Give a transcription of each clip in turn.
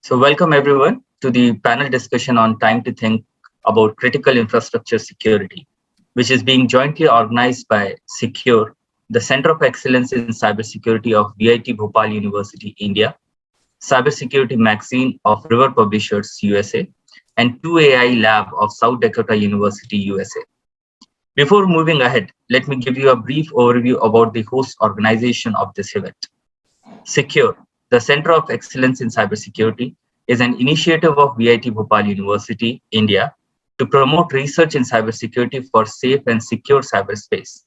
So welcome everyone to the panel discussion on time to think about critical infrastructure security, which is being jointly organized by Secure, the Center of Excellence in Cybersecurity of VIT Bhopal University, India, Cybersecurity Magazine of River Publishers, USA, and 2AI Lab of South Dakota University, USA. Before moving ahead, let me give you a brief overview about the host organization of this event. Secure, the Center of Excellence in Cybersecurity, is an initiative of VIT Bhopal University, India, to promote research in cybersecurity for safe and secure cyberspace.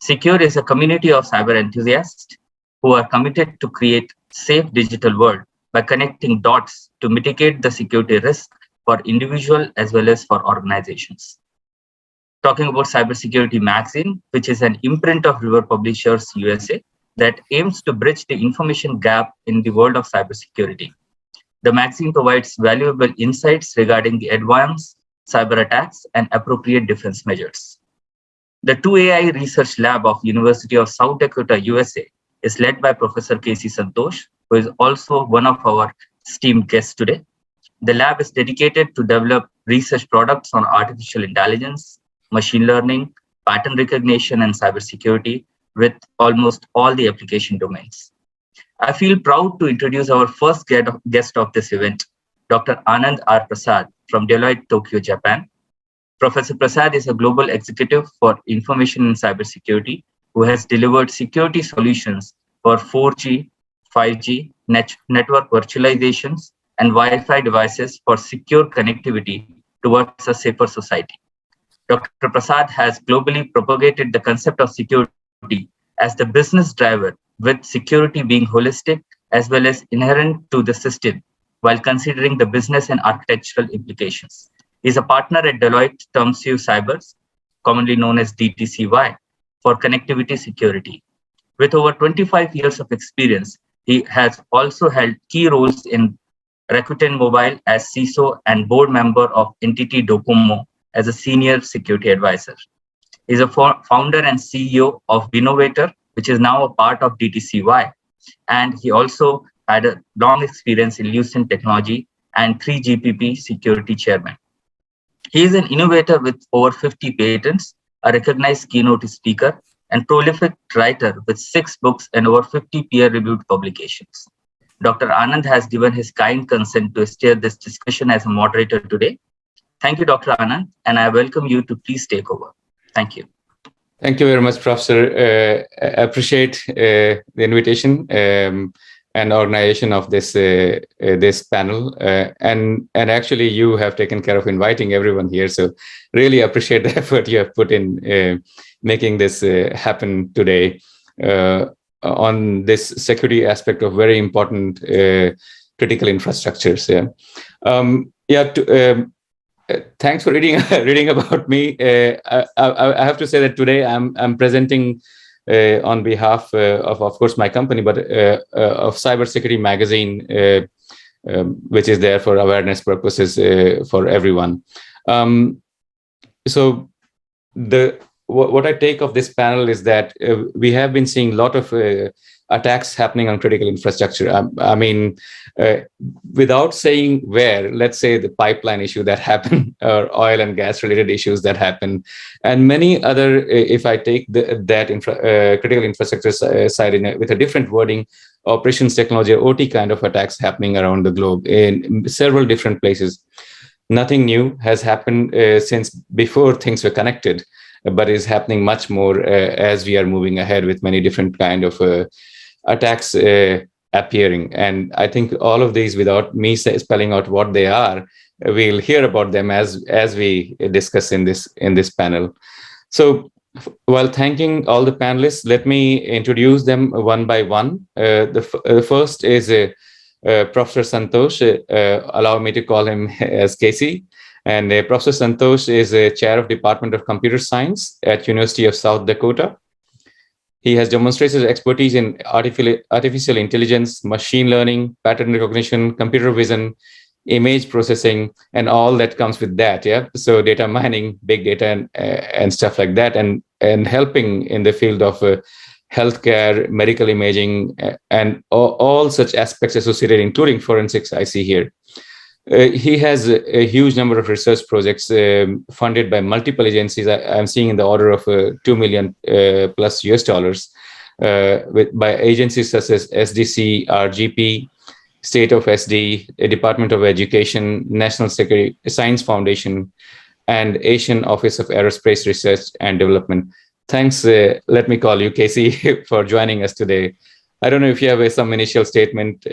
Secure is a community of cyber enthusiasts who are committed to create safe digital world by connecting dots to mitigate the security risk for individual as well as for organizations. Talking about Cybersecurity Magazine, which is an imprint of River Publishers USA that aims to bridge the information gap in the world of cybersecurity. The magazine provides valuable insights regarding the advanced cyber attacks and appropriate defense measures. The 2AI Research Lab of University of South Dakota, USA is led by Professor K.C. Santosh, who is also one of our esteemed guests today. The lab is dedicated to develop research products on artificial intelligence, machine learning, pattern recognition, and cybersecurity with almost all the application domains. I feel proud to introduce our first guest of this event, Dr. Anand R. Prasad from Deloitte, Tokyo, Japan. Professor Prasad is a global executive for information and cybersecurity who has delivered security solutions for 4G, 5G, network virtualizations, and Wi-Fi devices for secure connectivity towards a safer society. Dr. Prasad has globally propagated the concept of security as the business driver, with security being holistic as well as inherent to the system, while considering the business and architectural implications. He is a partner at Deloitte Tohmatshu Cybers, commonly known as DTCY, for connectivity security. With over 25 years of experience, he has also held key roles in Rakuten Mobile as CISO and board member of NTT Docomo as a senior security advisor. He is a founder and CEO of Innovator, which is now a part of DTCY. And he also had a long experience in Lucent Technology and 3GPP security chairman. He is an innovator with over 50 patents, a recognized keynote speaker, and prolific writer with 6 books and over 50 peer-reviewed publications. Dr. Anand has given his kind consent to steer this discussion as a moderator today. Thank you, Dr. Anand, and I welcome you to please take over. Thank you. Thank you very much, Professor. I appreciate the invitation and organization of this this panel. And actually, you have taken care of inviting everyone here. So really appreciate the effort you have put in making this happen today on this security aspect of very important critical infrastructures. Thanks for reading about me. I have to say that today I'm presenting on behalf of course, my company, but of Cybersecurity Magazine, which is there for awareness purposes for everyone. So what I take of this panel is that we have been seeing a lot of attacks happening on critical infrastructure. I mean, without saying where, let's say the pipeline issue that happened, or oil and gas related issues that happen, and many other, if I take critical infrastructure side with a different wording, operations technology, OT kind of attacks happening around the globe in several different places. Nothing new has happened since before things were connected, but is happening much more as we are moving ahead with many different kind of attacks appearing. And I think all of these, without me spelling out what they are, we'll hear about them as we discuss in this panel. So while thanking all the panelists, let me introduce them one by one. The first is Professor Santosh. Allow me to call him as Casey. And Professor Santosh is a chair of Department of Computer Science at University of South Dakota. He has demonstrated expertise in artificial intelligence, machine learning, pattern recognition, computer vision, image processing, and all that comes with that. Yeah. So data mining, big data, and stuff like that, and helping in the field of healthcare, medical imaging, and all such aspects associated, including forensics, I see here. He has a huge number of research projects funded by multiple agencies. I'm seeing in the order of $2 million plus US dollars by agencies such as SDC, RGP, State of SD, Department of Education, National Security Science Foundation, and Asian Office of Aerospace Research and Development. Thanks, let me call you, Casey, for joining us today. I don't know if you have some initial statement.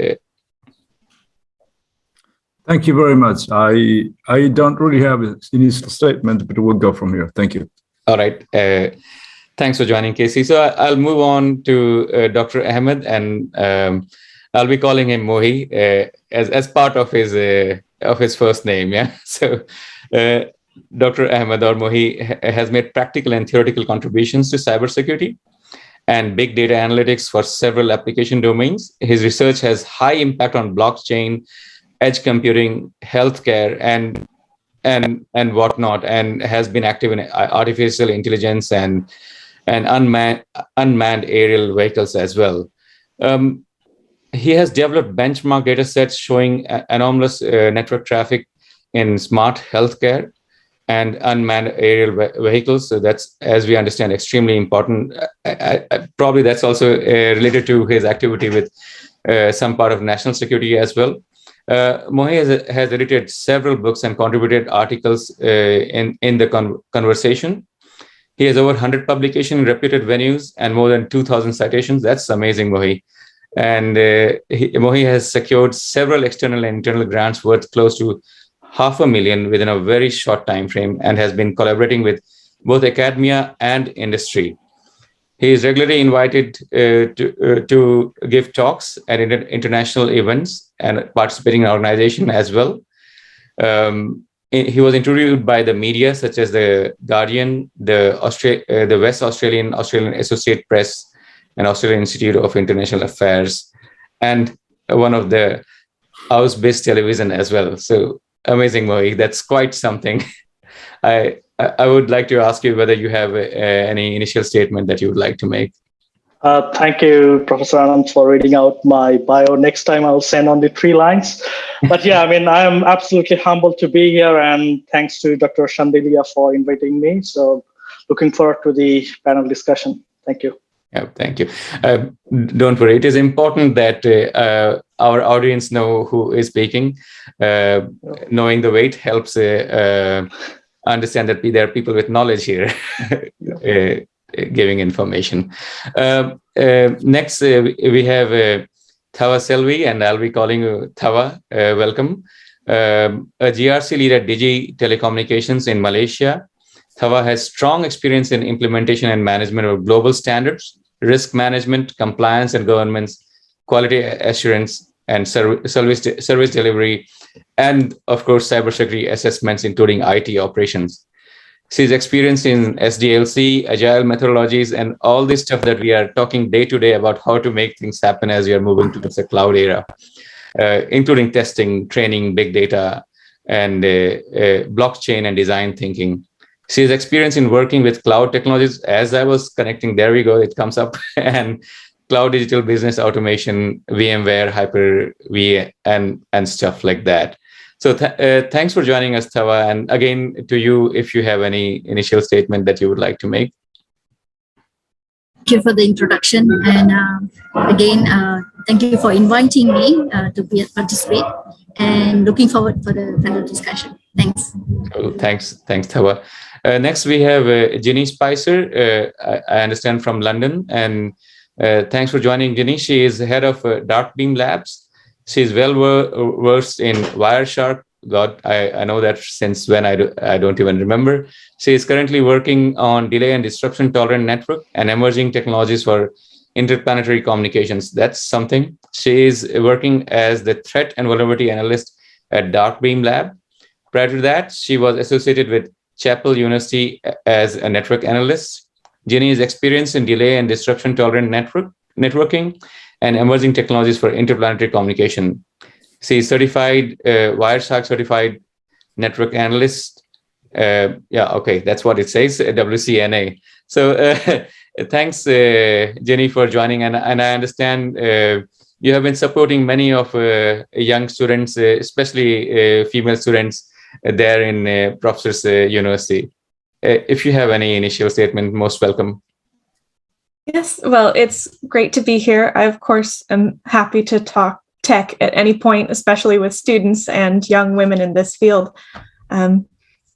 Thank you very much. I don't really have an initial statement, but we'll go from here. Thank you. All right. Thanks for joining, Casey. So I'll move on to Dr. Ahmed, and I'll be calling him Mohi as part of his first name. Yeah. So Dr. Ahmed or Mohi has made practical and theoretical contributions to cybersecurity and big data analytics for several application domains. His research has high impact on blockchain, edge computing, healthcare, and whatnot, and has been active in artificial intelligence and unmanned aerial vehicles as well. He has developed benchmark data sets showing anomalous network traffic in smart healthcare and unmanned aerial vehicles. So that's, as we understand, extremely important. Probably that's also related to his activity with some part of national security as well. Mohi has edited several books and contributed articles in the conversation. He has over 100 publications in reputed venues and more than 2,000 citations. That's amazing, Mohi. And Mohi has secured several external and internal grants worth close to $500,000 within a very short time frame, and has been collaborating with both academia and industry. He is regularly invited to give talks at international events and participating in organization as well. He was interviewed by the media such as the Guardian, the West Australian Associate Press, and Australian Institute of International Affairs, and one of the house-based television as well. So amazing, Mohi. That's quite something. I would like to ask you whether you have any initial statement that you would like to make. Thank you, Professor Anand, for reading out my bio. Next time I'll send on the 3 lines. But yeah, I mean, I am absolutely humbled to be here, and thanks to Dr. Shandilya for inviting me. So looking forward to the panel discussion. Thank you. Yeah, thank you. Don't worry. It is important that our audience know who is speaking. Knowing the weight helps understand that there are people with knowledge here giving information. Next, we have Thavaselvi, and I'll be calling you Thava. Welcome. A GRC lead at Digi Telecommunications in Malaysia. Thava has strong experience in implementation and management of global standards, risk management, compliance and governance, quality assurance, and service delivery, and of course, cybersecurity assessments, including IT operations. She's experienced in SDLC, agile methodologies, and all this stuff that we are talking day to day about how to make things happen as we are moving towards the cloud era, including testing, training, big data, and blockchain and design thinking. She has experience in working with cloud technologies. As I was connecting, there we go, it comes up, and cloud digital business automation, VMware, Hyper-V, and stuff like that. So thanks for joining us, Thava. And again, to you, if you have any initial statement that you would like to make. Thank you for the introduction. And again, thank you for inviting me to participate, and looking forward for the panel discussion. Thanks. Cool. Thanks, Thava. Next, we have Ginny Spicer, I understand from London. And thanks for joining, Ginny. She is head of Darkbeam Labs. She's well versed in Wireshark. God, I know that since when I don't even remember. She is currently working on delay and disruption tolerant network and emerging technologies for interplanetary communications. That's something. She is working as the threat and vulnerability analyst at Darkbeam Lab. Prior to that, she was associated with Chapel University as a network analyst. Ginny is experienced in delay and disruption tolerant networking and emerging technologies for interplanetary communication. She is certified, Wireshark certified network analyst, Yeah, okay, that's what it says, WCNA. So thanks, Ginny, for joining. And I understand you have been supporting many of young students, especially female students there in Professor's University. If you have any initial statement, most welcome. Yes, well, it's great to be here. I, of course, am happy to talk tech at any point, especially with students and young women in this field.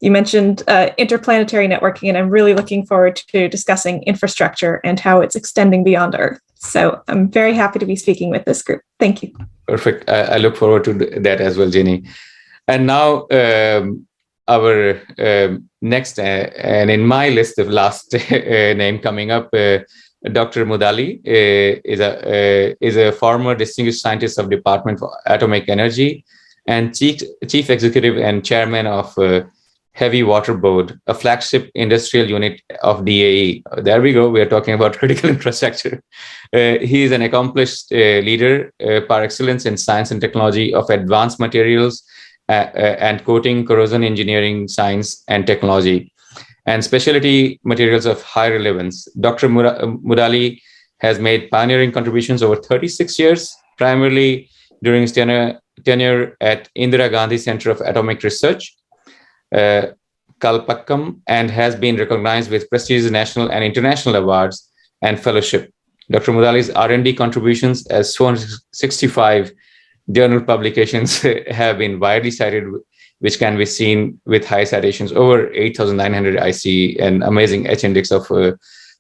You mentioned interplanetary networking, and I'm really looking forward to discussing infrastructure and how it's extending beyond Earth. So I'm very happy to be speaking with this group. Thank you. Perfect. I look forward to that as well, Ginny. And now our next, and in my list of last name coming up, Dr. Mudali is a former distinguished scientist of Department for Atomic Energy and chief executive and chairman of Heavy Water Board, a flagship industrial unit of DAE. There we go. We are talking about critical infrastructure. He is an accomplished leader par excellence in science and technology of advanced materials and coating, corrosion engineering, science and technology, and specialty materials of high relevance. Dr. Mudali has made pioneering contributions over 36 years, primarily during his tenure at Indira Gandhi Center of Atomic Research, Kalpakkam, and has been recognized with prestigious national and international awards and fellowship. Dr. Mudali's R&D contributions as 265 journal publications have been widely cited, which can be seen with high citations, over 8,900 IC, and amazing H-index of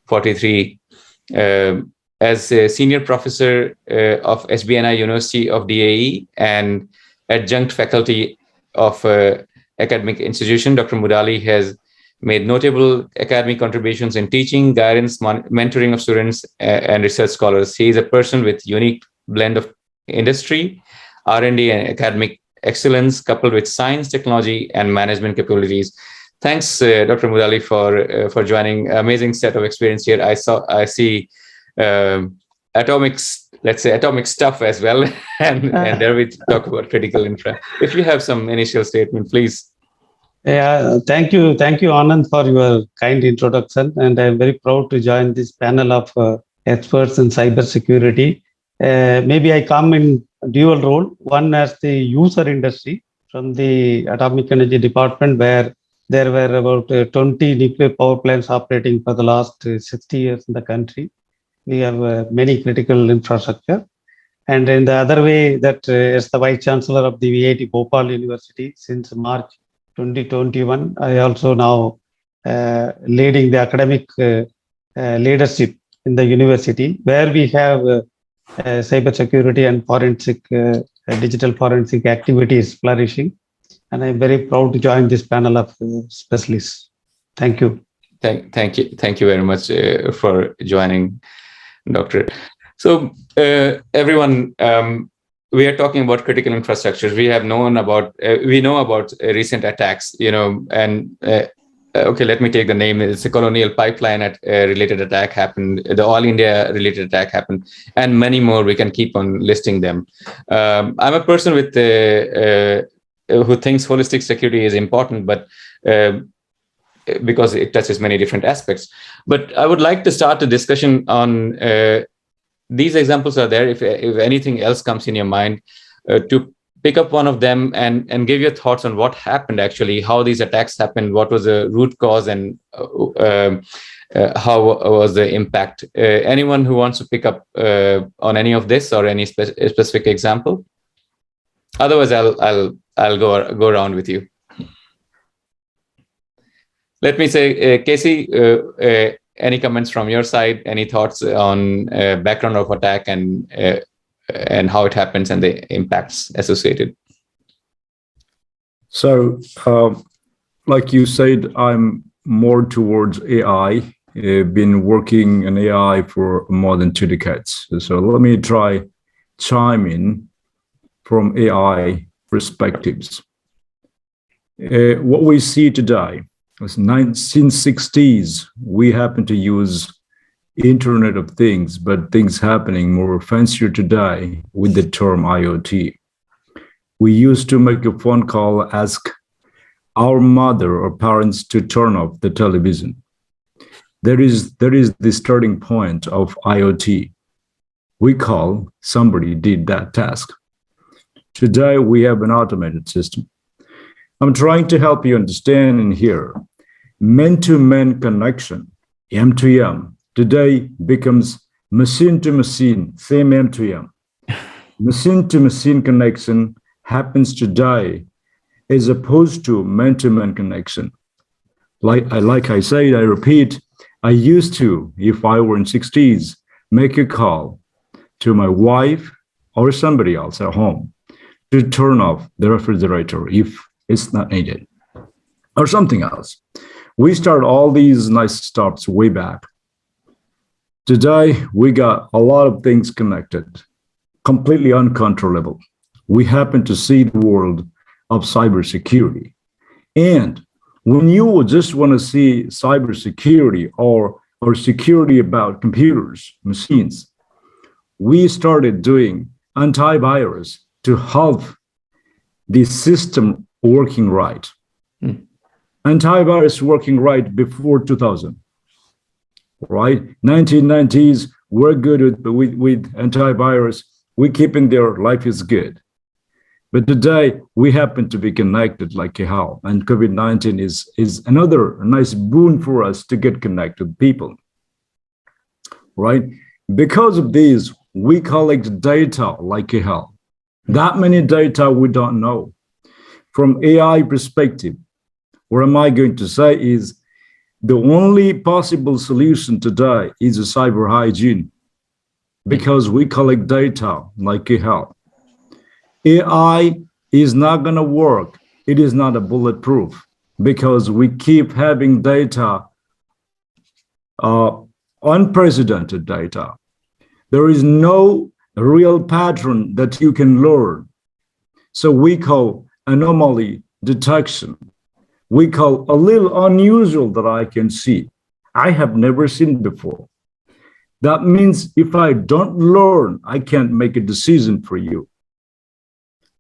43. As a senior professor of SBNI University of DAE and adjunct faculty of academic institution, Dr. Mudali has made notable academic contributions in teaching, guidance, mentoring of students and research scholars. He is a person with unique blend of industry, R&D, and academic excellence, coupled with science, technology, and management capabilities. Thanks, Dr. Mudali, for joining. Amazing set of experience here. I see atomic stuff as well, and there we talk about critical infra. If you have some initial statement, please. Yeah, thank you, Anand, for your kind introduction, and I'm very proud to join this panel of experts in cybersecurity. Maybe I come in dual role, one as the user industry from the Atomic Energy Department, where there were about 20 nuclear power plants operating for the last 60 years in the country. We have many critical infrastructure. And in the other way, that as the Vice-Chancellor of the VIT Bhopal University since March 2021, I also now leading the academic leadership in the university, where we have cybersecurity and forensic, digital forensic activities flourishing. And I'm very proud to join this panel of specialists. Thank you. Thank you very much for joining, Doctor. So everyone, we are talking about critical infrastructures. We know about recent attacks, and okay, let me take the name. It's a colonial pipeline related attack happened. The All India related attack happened, and many more. We can keep on listing them. I'm a person with who thinks holistic security is important, but because it touches many different aspects. But I would like to start the discussion on these examples are there. If anything else comes in your mind, to pick up one of them and give your thoughts on what happened actually, how these attacks happened, what was the root cause, and how was the impact. Anyone who wants to pick up on any of this or any specific example? Otherwise, I'll go around with you. Let me say, Casey, any comments from your side? Any thoughts on background of attack and how it happens and the impacts associated? So, like you said, I'm more towards AI. I've been working in AI for more than 2 decades. So let me try chime in from AI perspectives. What we see today, since 1960s, we happen to use Internet of Things, but things happening more fancier today with the term IoT. We used to make a phone call, ask our mother or parents to turn off the television. There is the starting point of IoT. We call somebody did that task. Today, we have an automated system. I'm trying to help you understand in here. Man-to-man connection, M2M, today becomes machine-to-machine, same M2M. Machine-to-machine connection happens today as opposed to man-to-man connection. Like I said, I repeat, I used to, if I were in 60s, make a call to my wife or somebody else at home to turn off the refrigerator if it's not needed, or something else. We start all these nice stops way back. Today, we got a lot of things connected, completely uncontrollable. We happen to see the world of cybersecurity. And when you just want to see cybersecurity or security about computers, machines, we started doing antivirus to help the system working right. Antivirus working right before 2000, right? 1990s, we're good with antivirus. We keep in there, life is good. But today, we happen to be connected like hell, and COVID-19 is another nice boon for us to get connected with people, right? Because of these, we collect data like hell. That many data we don't know. From AI perspective, what am I going to say is the only possible solution today is a cyber hygiene, because we collect data like hell. AI is not going to work. It is not a bulletproof because we keep having data, unprecedented data. There is no real pattern that you can learn. So we call anomaly detection. We call a little unusual that I can see. I have never seen before. That means if I don't learn, I can't make a decision for you.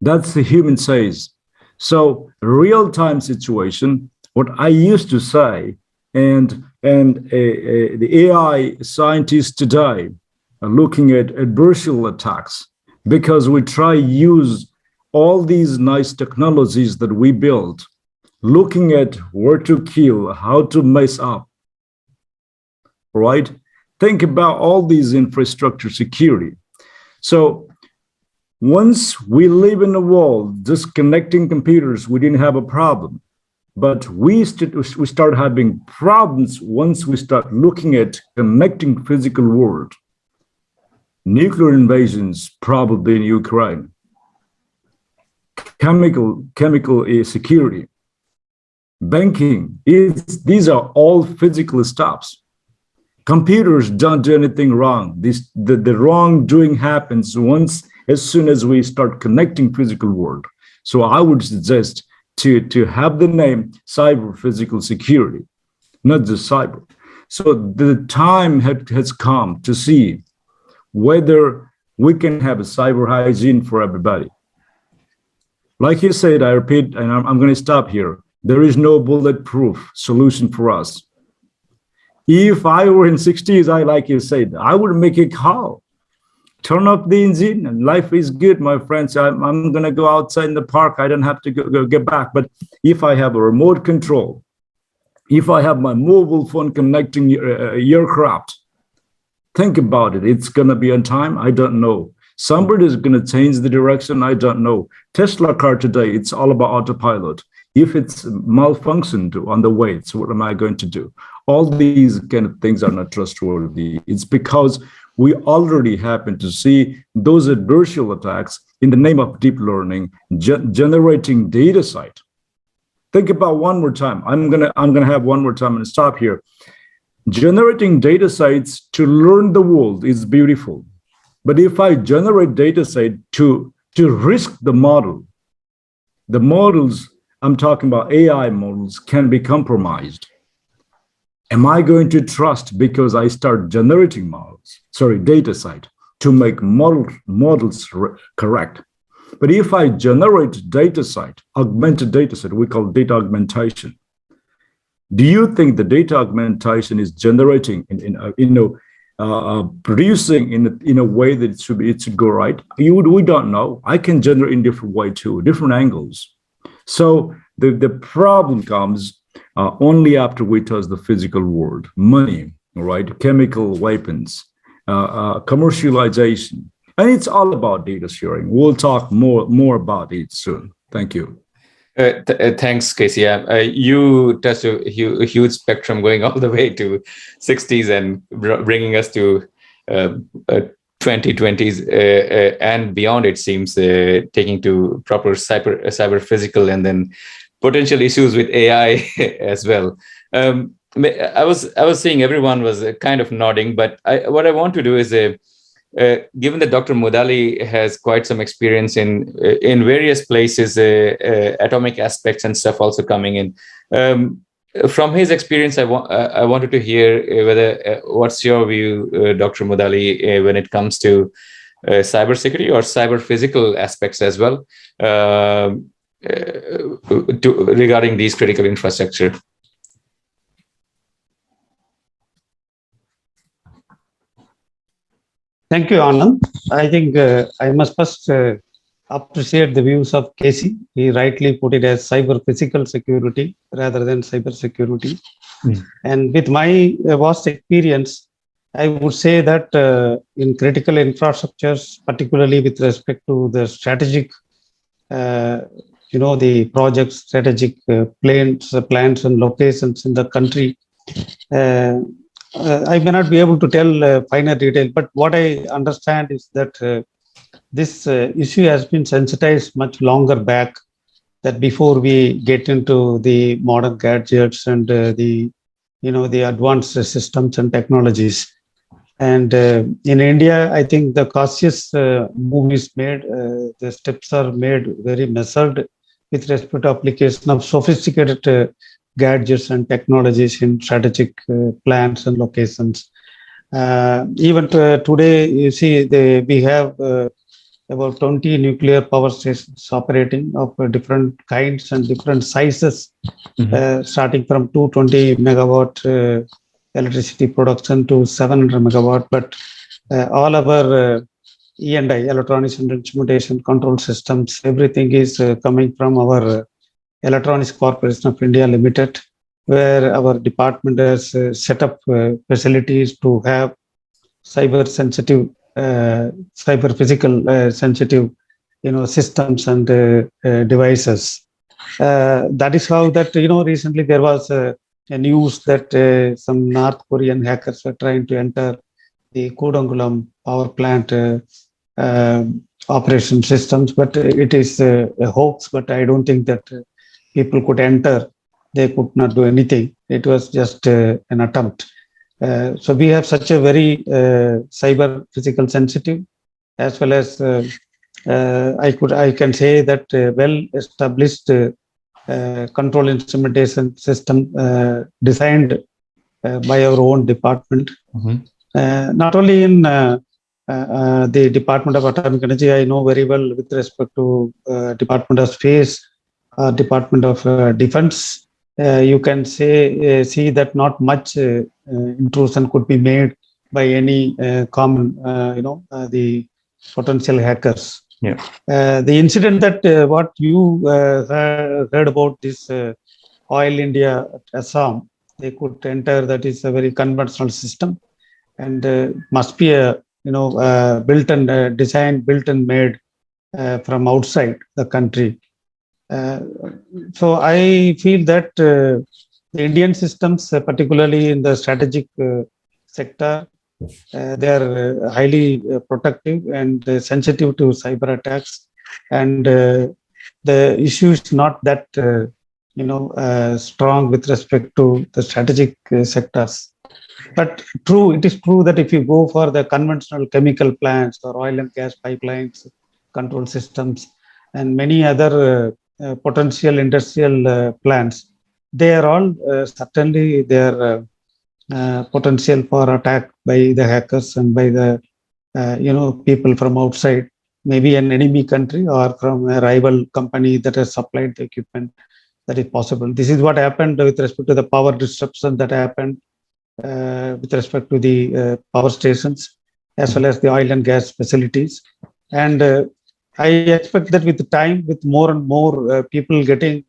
That's the human says. So real-time situation, what I used to say, and the AI scientists today are looking at virtual attacks because we try use all these nice technologies that we built, looking at where to kill, how to mess up, right? Think about all these infrastructure security. So once we live in a world just connecting computers, we didn't have a problem. But we start having problems once we start looking at connecting physical world. Nuclear invasions, probably in Ukraine. Chemical security. Banking, these are all physical stops. Computers don't do anything wrong. The wrongdoing happens once as soon as we start connecting physical world. So I would suggest to have the name cyber physical security, not just cyber. So the time has come to see whether we can have a cyber hygiene for everybody. Like you said, I repeat, and I'm going to stop here. There is no bulletproof solution for us. If I were in 60s, like you said, I would make a call. Turn off the engine and life is good, my friends. I'm going to go outside in the park. I don't have to go get back. But if I have a remote control, if I have my mobile phone connecting aircraft, think about it. It's going to be on time. I don't know. Somebody is going to change the direction. I don't know. Tesla car today, it's all about autopilot. If it's malfunctioned on the way, so what am I going to do? All these kind of things are not trustworthy. It's because we already happen to see those adversarial attacks in the name of deep learning, generating data set. Think about one more time. I'm gonna have one more time and stop here. Generating data sets to learn the world is beautiful. But if I generate data set to risk the models, I'm talking about AI models, can be compromised. Am I going to trust because I start generating data set to make models correct? But if I generate data set, augmented data set, we call data augmentation. Do you think the data augmentation is generating producing in a way that it should go right? We don't know. I can generate in different way too, different angles. So the problem comes only after we touch the physical world, money, right? Chemical weapons, commercialization, and it's all about data sharing. We'll talk more about it soon. Thank you. Thanks, Casey. You touched a huge spectrum going all the way to 60s and bringing us to 2020s and beyond, it seems, taking to proper cyber physical and then potential issues with AI as well. I was seeing everyone was kind of nodding, but what I want to do is given that Dr. Mudali has quite some experience in various places, atomic aspects and stuff also coming in. From his experience, I wanted to hear whether what's your view, Dr. Mudali, when it comes to cybersecurity or cyber physical aspects as well regarding these critical infrastructure. Thank you, Anand. I think I must first appreciate the views of Casey. He rightly put it as cyber physical security rather than cyber security. And with my vast experience, I would say that in critical infrastructures, particularly with respect to the strategic, the projects, strategic plans and locations in the country, I may not be able to tell finer detail, but what I understand is that this issue has been sensitized much longer back, that before we get into the modern gadgets and the advanced systems and technologies. And in India, I think the cautious move is made, the steps are made very measured with respect to application of sophisticated gadgets and technologies in strategic plans and locations. Even today, you see, we have about 20 nuclear power stations operating of different kinds and different sizes, starting from 220 megawatt electricity production to 700 megawatt. But all our E&I, electronics and instrumentation control systems, everything is coming from our Electronics Corporation of India Limited, where our department has set up facilities to have cyber sensitive, cyber physical sensitive, systems and devices. That is how that, recently there was a news that some North Korean hackers were trying to enter the Kodangulam power plant operation systems, but it is a hoax. But I don't think that people could enter. They could not do anything. It was just an attempt. So we have such a very cyber physical sensitive, as well as I can say that well established control instrumentation system designed by our own department. Not only in the Department of Atomic Energy, I know very well with respect to Department of Space, Department of Defense. You can see that not much intrusion could be made by any common, the potential hackers. Yeah. The incident that what you heard about this Oil India at Assam, they could enter. That is a very conventional system, and must be a built and designed, built and made from outside the country. So I feel that the Indian systems, particularly in the strategic sector, they are highly protective and sensitive to cyber attacks. And the issue is not that strong with respect to the strategic sectors. But it is true that if you go for the conventional chemical plants or oil and gas pipelines, control systems, and many other potential industrial plants, they are all certainly their potential for attack by the hackers and by the people from outside. maybe an enemy country or from a rival company that has supplied the equipment. That is possible. This is what happened with respect to the power disruption that happened with respect to the power stations as well as the oil and gas facilities. And I expect that with the time, with more and more people getting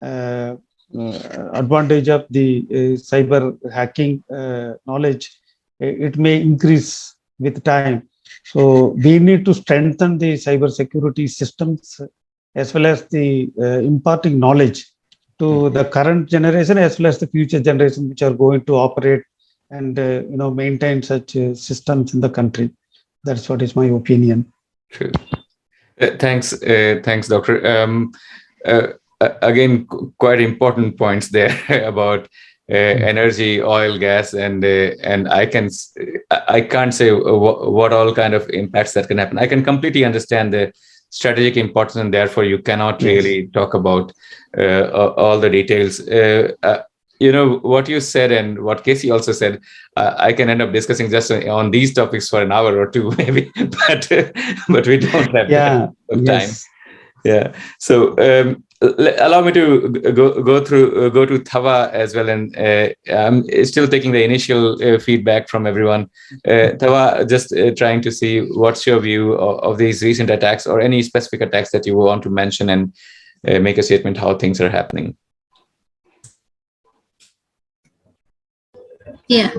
advantage of the cyber hacking knowledge, it may increase with time. So we need to strengthen the cyber security systems as well as the imparting knowledge to the current generation as well as the future generation, which are going to operate and maintain such systems in the country. That's what is my opinion. True. Thanks, Doctor. Again, quite important points there about energy, oil, gas, and I can't say what all kind of impacts that can happen. I can completely understand the strategic importance, and therefore you cannot really talk about all the details. What you said and what Casey also said, I can end up discussing just on these topics for an hour or two, maybe, but we don't have time. Yeah. So allow me to go to Thava as well, and I'm still taking the initial feedback from everyone. Thava, just trying to see what's your view of these recent attacks or any specific attacks that you want to mention and make a statement how things are happening. Yeah,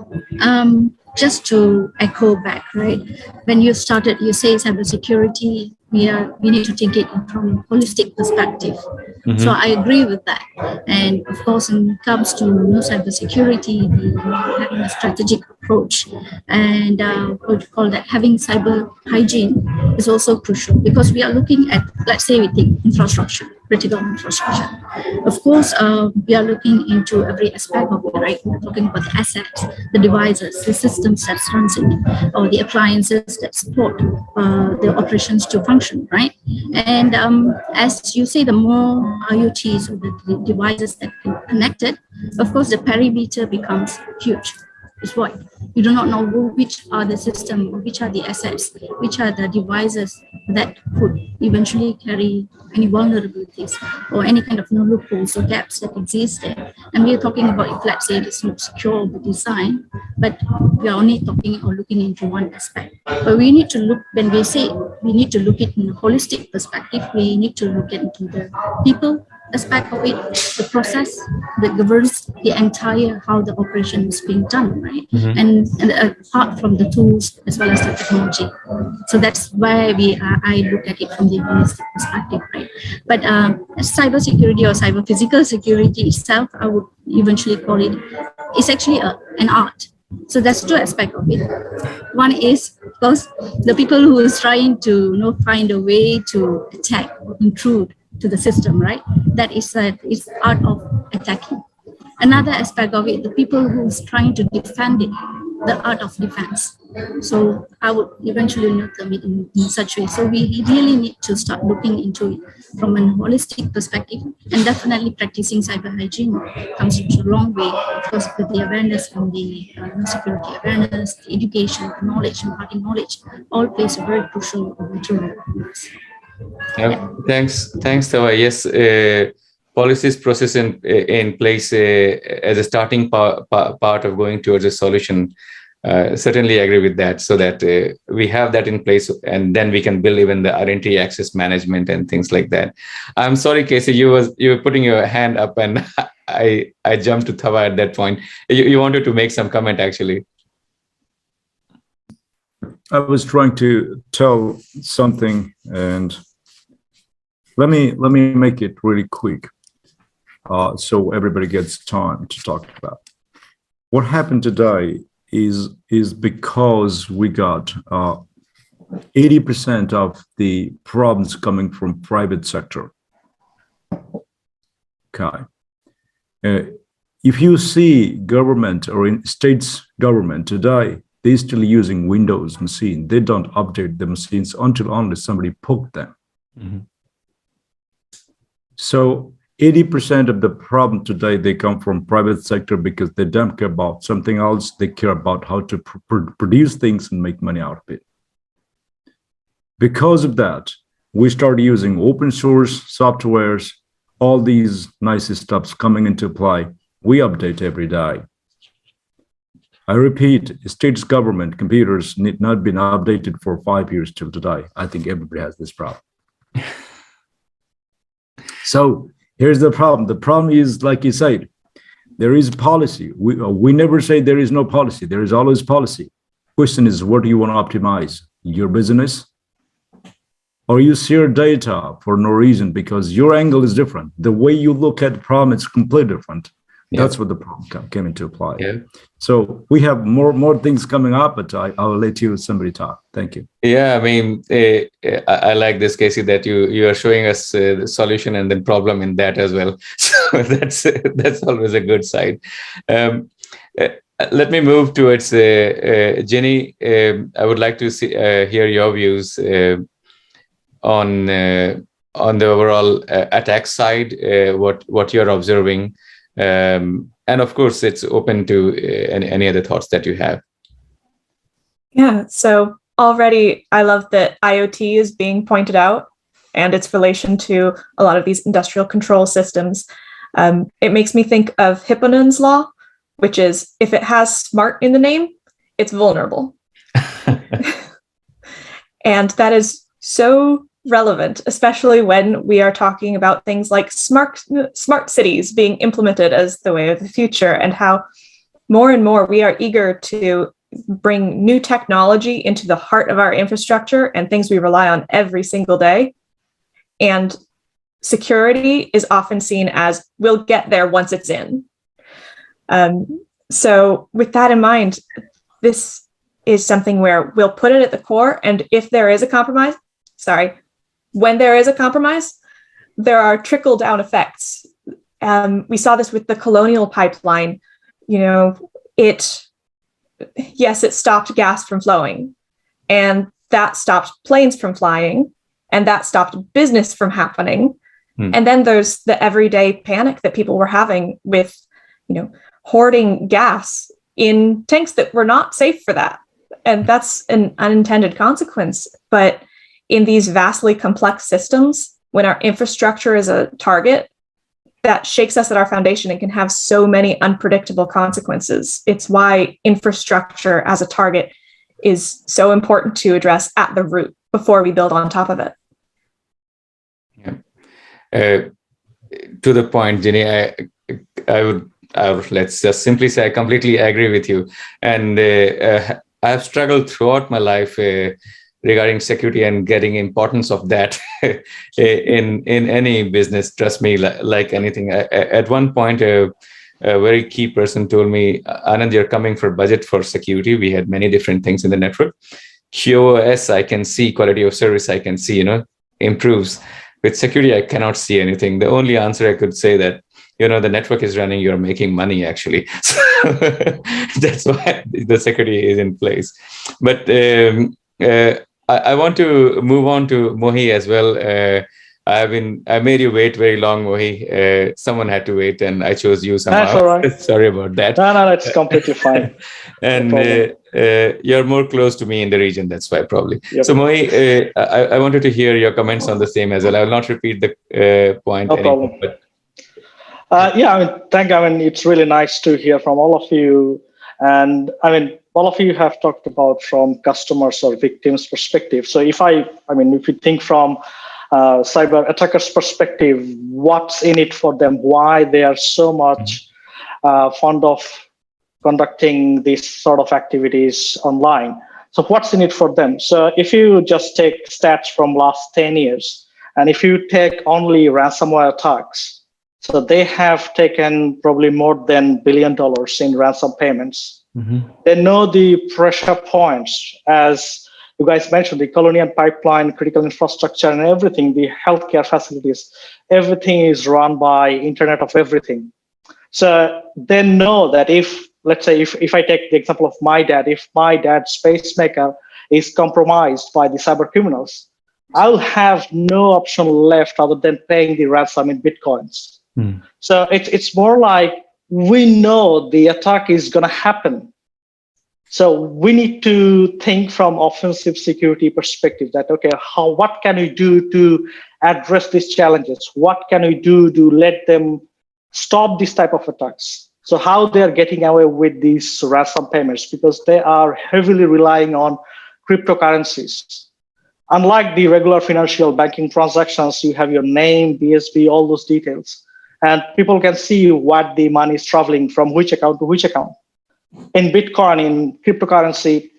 just to echo back, right? When you started, you say cybersecurity, we need to take it from a holistic perspective. Mm-hmm. So I agree with that. And of course, when it comes to cybersecurity, having a strategic approach and what you call that, having cyber hygiene is also crucial, because we are looking at, let's say, we think infrastructure, critical infrastructure. Of course, we are looking into every aspect of it, right? We're talking about the assets, the devices, the systems that runs in it, or the appliances that support the operations to function, right? And as you say, the more IoTs or the devices that are connected, of course, the perimeter becomes huge. Is what you do not know which are the system, which are the assets, which are the devices that could eventually carry any vulnerabilities or any kind of loopholes or gaps that exist there. And we are talking about, if let's say it's not secure the design, but we are only talking or looking into one aspect. But we need to look, when we say we need to look at it in a holistic perspective, we need to look into the people aspect of it, the process that governs the entire how the operation is being done, right? Mm-hmm. And apart from the tools as well as the technology. So that's why I look at it from the holistic perspective, right? But cybersecurity or cyber physical security itself, I would eventually call it, is actually an art. So that's two aspects of it. One is, of course, the people who is trying to find a way to attack, intrude to the system, right? That is art of attacking. Another aspect of it, the people who's trying to defend it, the art of defense. So I would eventually note them in such way. So we really need to start looking into it from a holistic perspective, and definitely practicing cyber hygiene comes into a long way, of course, with the awareness and the security awareness, the education, the knowledge, imparting knowledge, all plays a very crucial role. Thanks, Thava. Yes, policies process in place as a starting part of going towards a solution. Certainly agree with that, so that we have that in place, and then we can build even the identity access management and things like that. I'm sorry, Casey, you were putting your hand up, and I jumped to Thava at that point. You wanted to make some comment, actually. I was trying to tell something, and let me make it really quick, so everybody gets time to talk about. What happened today is because we got 80% of the problems coming from private sector. Okay. If you see government or in states government today, they're still using Windows machine. They don't update the machines until somebody poked them. Mm-hmm. So 80% of the problem today, they come from private sector because they don't care about something else. They care about how to produce things and make money out of it. Because of that, we started using open source softwares, all these nice stuffs coming into play. We update every day. I repeat, states government computers need not been updated for 5 years till today. I think everybody has this problem. So here's the problem. The problem is, like you said, there is policy. We never say there is no policy. There is always policy. Question is, what do you want to optimize? Your business? Or you share data for no reason because your angle is different. The way you look at the problem is completely different. Yeah. That's what the problem came into play. Yeah. So we have more things coming up, but I'll let somebody talk. Thank you. Yeah, I mean, I like this, Casey, that you are showing us the solution and then problem in that as well. So that's always a good side. Let me move towards Ginny. I would like to hear your views on the overall attack side, what you're observing. And of course, it's open to any other thoughts that you have. Yeah, so already I love that IoT is being pointed out and its relation to a lot of these industrial control systems. It makes me think of Hipponen's law, which is if it has smart in the name, it's vulnerable. And that is so relevant, especially when we are talking about things like smart cities being implemented as the way of the future, and how more and more we are eager to bring new technology into the heart of our infrastructure and things we rely on every single day. And security is often seen as we'll get there once it's in. So with that in mind, this is something where we'll put it at the core, and if there is a compromise, when there is a compromise, there are trickle-down effects. We saw this with the Colonial Pipeline. It stopped gas from flowing, and that stopped planes from flying, and that stopped business from happening. And then there's the everyday panic that people were having with, hoarding gas in tanks that were not safe for that. And that's an unintended consequence. But in these vastly complex systems, when our infrastructure is a target, that shakes us at our foundation and can have so many unpredictable consequences. It's why infrastructure as a target is so important to address at the root before we build on top of it. Yeah. To the point, Ginny, I would let's just simply say I completely agree with you. And I have struggled throughout my life regarding security and getting importance of that in any business. Trust me, like anything. At one point, a very key person told me, Anand, you're coming for budget for security. We had many different things in the network. QoS, I can see, quality of service, I can see, improves. With security, I cannot see anything. The only answer I could say that, the network is running, you're making money, actually. So that's why the security is in place. But I want to move on to Mohi as well. I made you wait very long, Mohi. Someone had to wait, and I chose you somehow. That's all right. Sorry about that. No, that's completely fine. And you're more close to me in the region. That's why, probably. Yep. So, Mohi, I wanted to hear your comments on the same as well. I will not repeat the point no anymore. Problem. But it's really nice to hear from all of you. And all of you have talked about from customers or victims' perspective. So if you think from cyber attackers' perspective, what's in it for them? Why they are so much fond of conducting these sort of activities online? So what's in it for them? So if you just take stats from last 10 years, and if you take only ransomware attacks, so they have taken probably more than $1 billion in ransom payments. Mm-hmm. They know the pressure points, as you guys mentioned, the Colonial Pipeline, critical infrastructure, and everything, the healthcare facilities, everything is run by Internet of Everything. So they know that if I take the example of my dad, if my dad's pacemaker is compromised by the cyber criminals, I'll have no option left other than paying the ransom in Bitcoins. So it's more like we know the attack is going to happen. So we need to think from offensive security perspective that, okay, what can we do to address these challenges? What can we do to let them stop this type of attacks? So how they are getting away with these ransom payments, because they are heavily relying on cryptocurrencies. Unlike the regular financial banking transactions, you have your name, BSB, all those details, and people can see what the money is traveling from which account to which account. In Bitcoin, in cryptocurrency,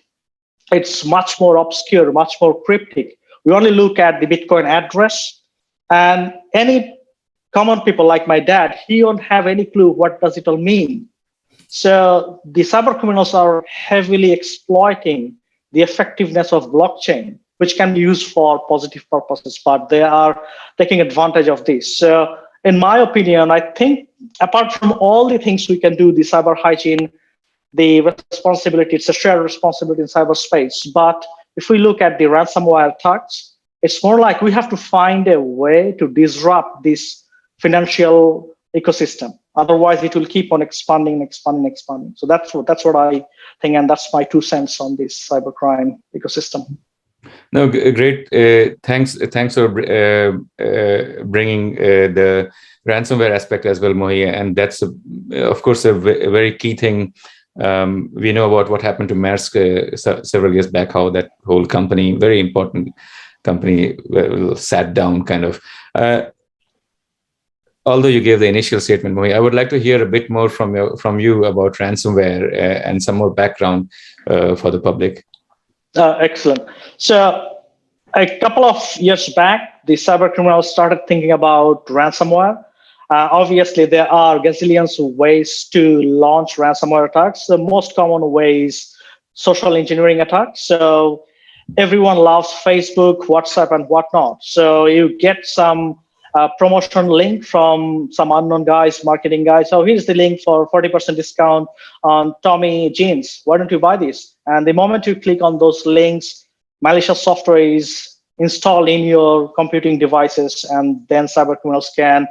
it's much more obscure, much more cryptic. We only look at the Bitcoin address, and any common people like my dad, he don't have any clue what does it all mean. So the cyber criminals are heavily exploiting the effectiveness of blockchain, which can be used for positive purposes, but they are taking advantage of this. So in my opinion, I think apart from all the things we can do, the cyber hygiene, the responsibility, it's a shared responsibility in cyberspace. But if we look at the ransomware attacks, it's more like we have to find a way to disrupt this financial ecosystem. Otherwise, it will keep on expanding. So that's what I think, and that's my 2 cents on this cybercrime ecosystem. No, great. Thanks for bringing the ransomware aspect as well, Mohi. And that's, of course, a very key thing. We know about what happened to Maersk several years back, how that whole company, very important company, sat down kind of. Although you gave the initial statement, Mohi, I would like to hear a bit more from you about ransomware and some more background for the public. Excellent. So a couple of years back, the cyber criminals started thinking about ransomware. Obviously, there are gazillions of ways to launch ransomware attacks. The most common way is social engineering attacks. So everyone loves Facebook, WhatsApp, and whatnot. So you get some promotion link from some unknown guys, marketing guys. So here's the link for 40% discount on Tommy jeans. Why don't you buy this? And the moment you click on those links, malicious software is installed in your computing devices, and then cyber criminals can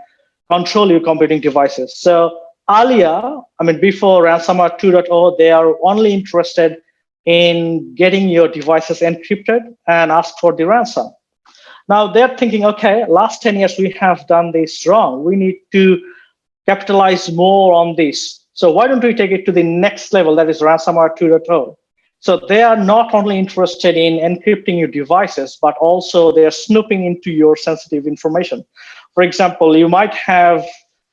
control your computing devices. So earlier, before ransomware 2.0, they are only interested in getting your devices encrypted and ask for the ransom. Now they're thinking, okay, last 10 years we have done this wrong. We need to capitalize more on this. So why don't we take it to the next level, that is ransomware 2.0? So they are not only interested in encrypting your devices, but also they are snooping into your sensitive information. For example, you might have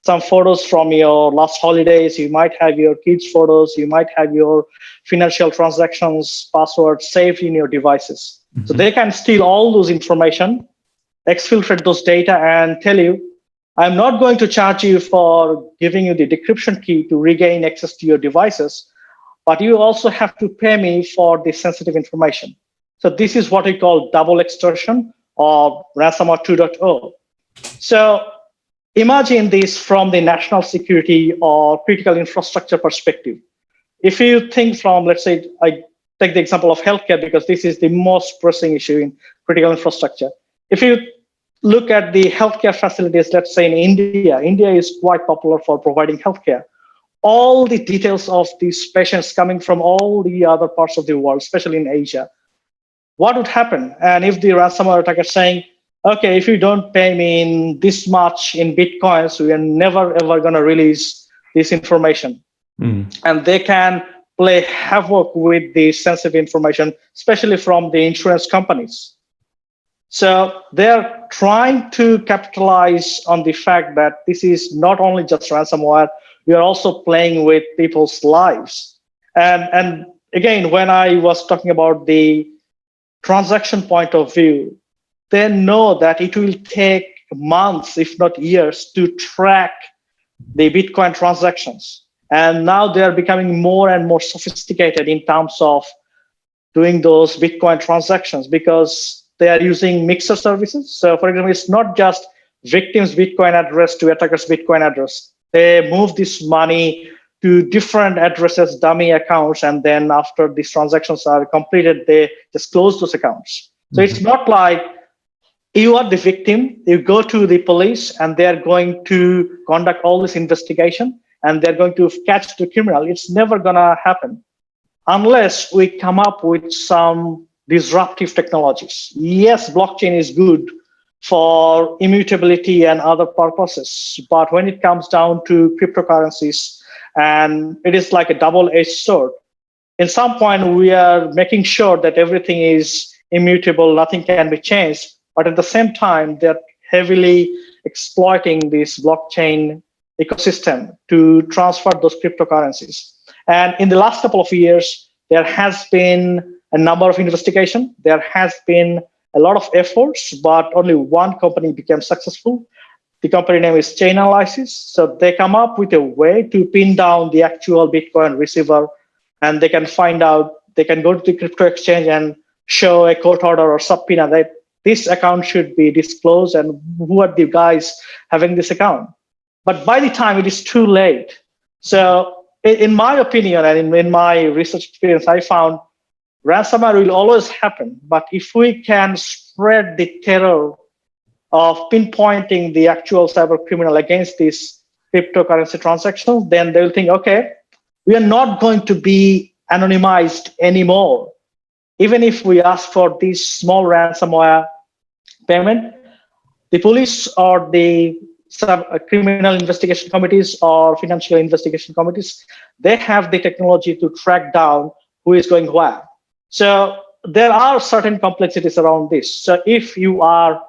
some photos from your last holidays, you might have your kids' photos, you might have your financial transactions passwords saved in your devices. Mm-hmm. So they can steal all those information, exfiltrate those data, and tell you, I'm not going to charge you for giving you the decryption key to regain access to your devices, but you also have to pay me for the sensitive information. So this is what we call double extortion or ransomware 2.0. So imagine this from the national security or critical infrastructure perspective. If you think from, let's say, I take the example of healthcare because this is the most pressing issue in critical infrastructure. If you look at the healthcare facilities, let's say in India, India is quite popular for providing healthcare. All the details of these patients coming from all the other parts of the world, especially in Asia, what would happen? And if the ransomware attacker is saying, okay, if you don't pay me in this much in Bitcoins, we are never, ever going to release this information. And they can play havoc with the sensitive information, especially from the insurance companies. So they're trying to capitalize on the fact that this is not only just ransomware, we are also playing with people's lives. And again, when I was talking about the transaction point of view, they know that it will take months, if not years, to track the Bitcoin transactions. And now they are becoming more and more sophisticated in terms of doing those Bitcoin transactions because they are using mixer services. So for example, it's not just victim's Bitcoin address to attacker's Bitcoin address. They move this money to different addresses, dummy accounts, and then after these transactions are completed, they just close those accounts. So it's not like you are the victim, you go to the police and they're going to conduct all this investigation and they're going to catch the criminal. It's never gonna happen. unless we come up with some disruptive technologies. Yes, blockchain is good for immutability and other purposes, but when it comes down to cryptocurrencies, and it is like a double-edged sword. In some point, we are making sure that everything is immutable, nothing can be changed, but at the same time, they're heavily exploiting this blockchain ecosystem to transfer those cryptocurrencies. And in the last couple of years, there has been a number of investigations. There has been a lot of efforts, but only one company became successful. The company name is Chainalysis. So they come up with a way to pin down the actual Bitcoin receiver, and they can find out, they can go to the crypto exchange and show a court order or subpoena that this account should be disclosed and who are the guys having this account. But by the time it is too late. So in my opinion and in my research experience, I found ransomware will always happen. But if we can spread the terror of pinpointing the actual cyber criminal against these cryptocurrency transactions, then they'll think, okay, we are not going to be anonymized anymore. Even if we ask for this small ransomware payment, the police or the criminal investigation committees or financial investigation committees, they have the technology to track down who is going where. So there are certain complexities around this. So if you are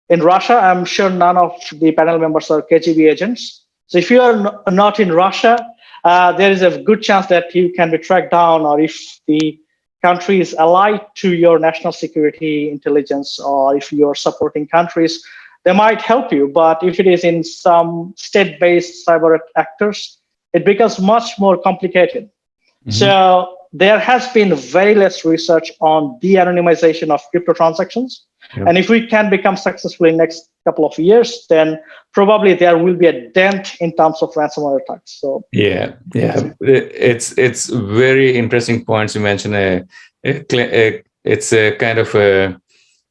in Russia, I'm sure none of the panel members are KGB agents. So if you are not in Russia, there is a good chance that you can be tracked down, or if the country is allied to your national security intelligence, or if you're supporting countries, they might help you. But if it is in some state-based cyber actors, it becomes much more complicated. Mm-hmm. So there has been very less research on de-anonymization of crypto transactions. Yep. And if we can become successful in next couple of years, then probably there will be a dent in terms of ransomware attacks. So yeah, it's very interesting points you mentioned. It's a kind of a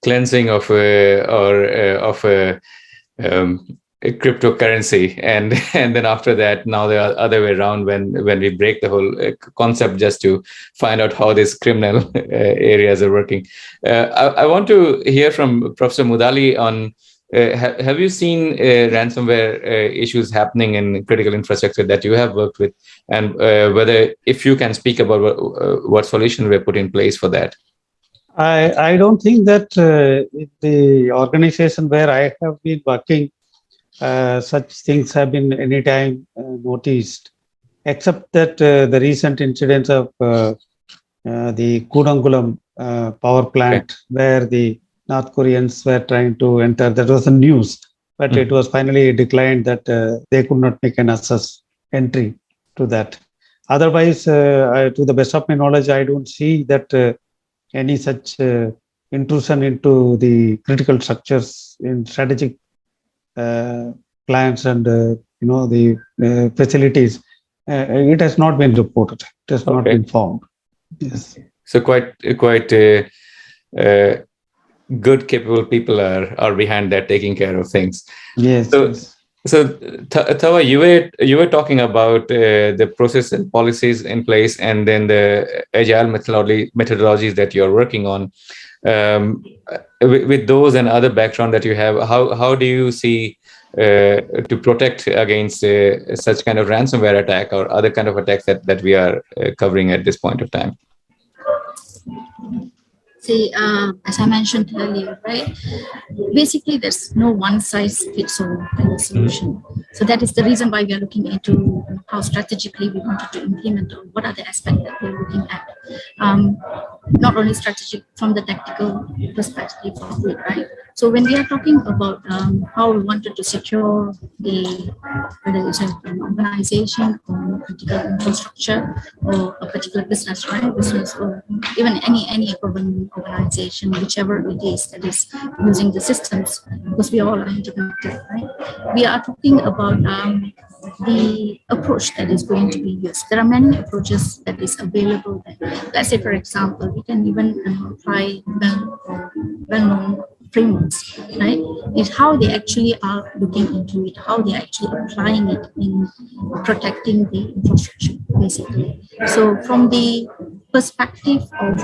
cleansing of a cryptocurrency, and then after that, now the other way around, when we break the whole concept just to find out how these criminal areas are working. I want to hear from Professor Mudali on have you seen ransomware issues happening in critical infrastructure that you have worked with, and whether if you can speak about what solution were put in place for that. I don't think that the organization where I have been working, such things have been anytime noticed, except that the recent incidents of the Kudankulam power plant, where the North Koreans were trying to enter. That was the news, but it was finally declined that they could not make an entry to that. Otherwise, to the best of my knowledge, I don't see that any such intrusion into the critical structures in strategic plants and the facilities. It has not been reported. It has not been found. Yes. So quite good, capable people are behind that, taking care of things. Yes. So Thava, you were talking about the process and policies in place, and then the agile methodologies that you're working on. With those and other background that you have, how do you see to protect against such kind of ransomware attack or other kind of attacks that we are covering at this point of time? See, as I mentioned earlier, right? Basically, there's no one-size-fits-all kind of solution. So that is the reason why we are looking into how strategically we wanted to implement, or what are the aspects that we're looking at. Not only strategic from the tactical perspective of it, right? So when we are talking about how we wanted to secure whether it's an organization or critical infrastructure or a particular business, right? Business or even any government organization, whichever it is that is using the systems, because we all are interconnected, right? We are talking about the approach that is going to be used. There are many approaches that is available. Let's say, for example, we can even apply well-known frameworks, right? It's how they actually are looking into it, how they're actually applying it in protecting the infrastructure, basically. So from the perspective of,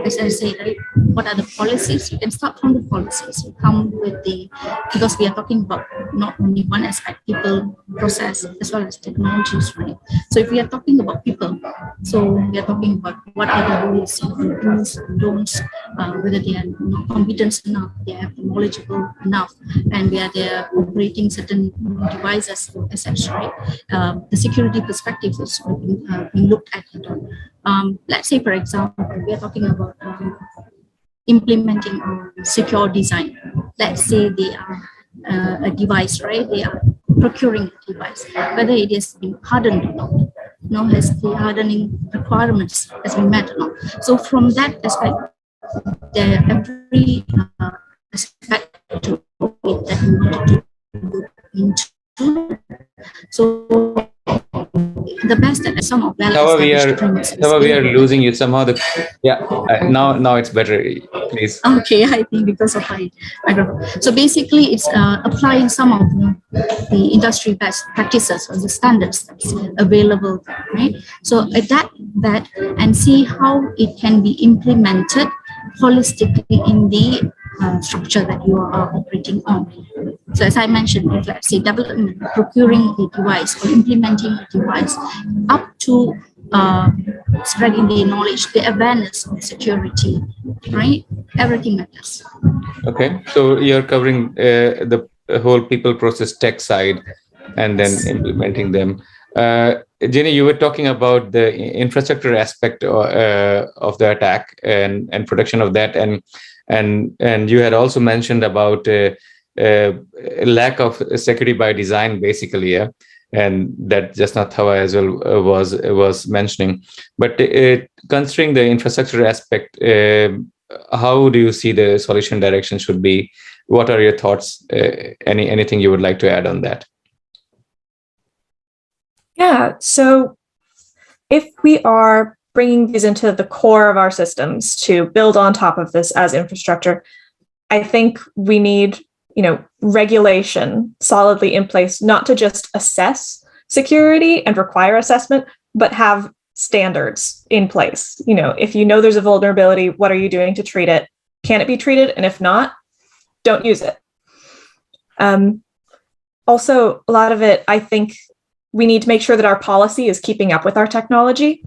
as I say, right, what are the policies? You can start from the policies. You come with because we are talking about not only one aspect, people, process, as well as technologies, right? So if we are talking about people, so we are talking about what are the rules, the do's, don'ts, whether they are not competent enough, they are knowledgeable enough, and where they are operating certain devices, etc. Right? The security perspective is being looked at. Let's say, for example, we are talking about implementing secure design. Let's say they are a device, right? They are procuring a device, whether it is being hardened or not. Has the hardening requirements has been met or not. So from that aspect, every aspect to it that we wanted to look into. So the best that some of we are losing you somehow. Now it's better. Please. Okay, I think because of my microphone. So basically, it's applying some of the industry best practices or the standards that's available, right? So adapt that and see how it can be implemented holistically in the structure that you are operating on. So as I mentioned, if let's say development, procuring a device or implementing a device, up to spreading the knowledge, the awareness of security, right? Everything matters. Okay, so you're covering the whole people, process, tech side, and then implementing them. Ginny, you were talking about the infrastructure aspect of the attack and protection of that, and you had also mentioned about lack of security by design, basically, yeah, and that just not Thava as well was mentioning. But considering the infrastructure aspect, how do you see the solution direction should be? What are your thoughts? Anything you would like to add on that? Yeah, so if we are bringing these into the core of our systems to build on top of this as infrastructure, I think we need, regulation solidly in place, not to just assess security and require assessment, but have standards in place. If there's a vulnerability, what are you doing to treat it? Can it be treated? And if not, don't use it. Also, a lot of it, I think we need to make sure that our policy is keeping up with our technology.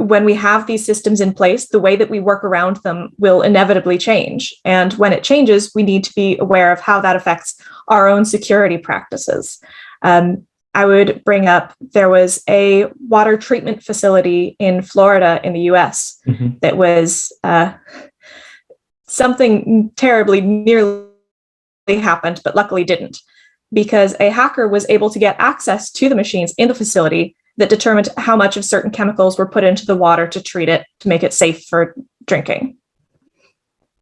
When we have these systems in place, the way that we work around them will inevitably change. And when it changes, we need to be aware of how that affects our own security practices. I would bring up, there was a water treatment facility in Florida in the US that was something terribly nearly happened, but luckily didn't, because a hacker was able to get access to the machines in the facility that determined how much of certain chemicals were put into the water to treat it, to make it safe for drinking.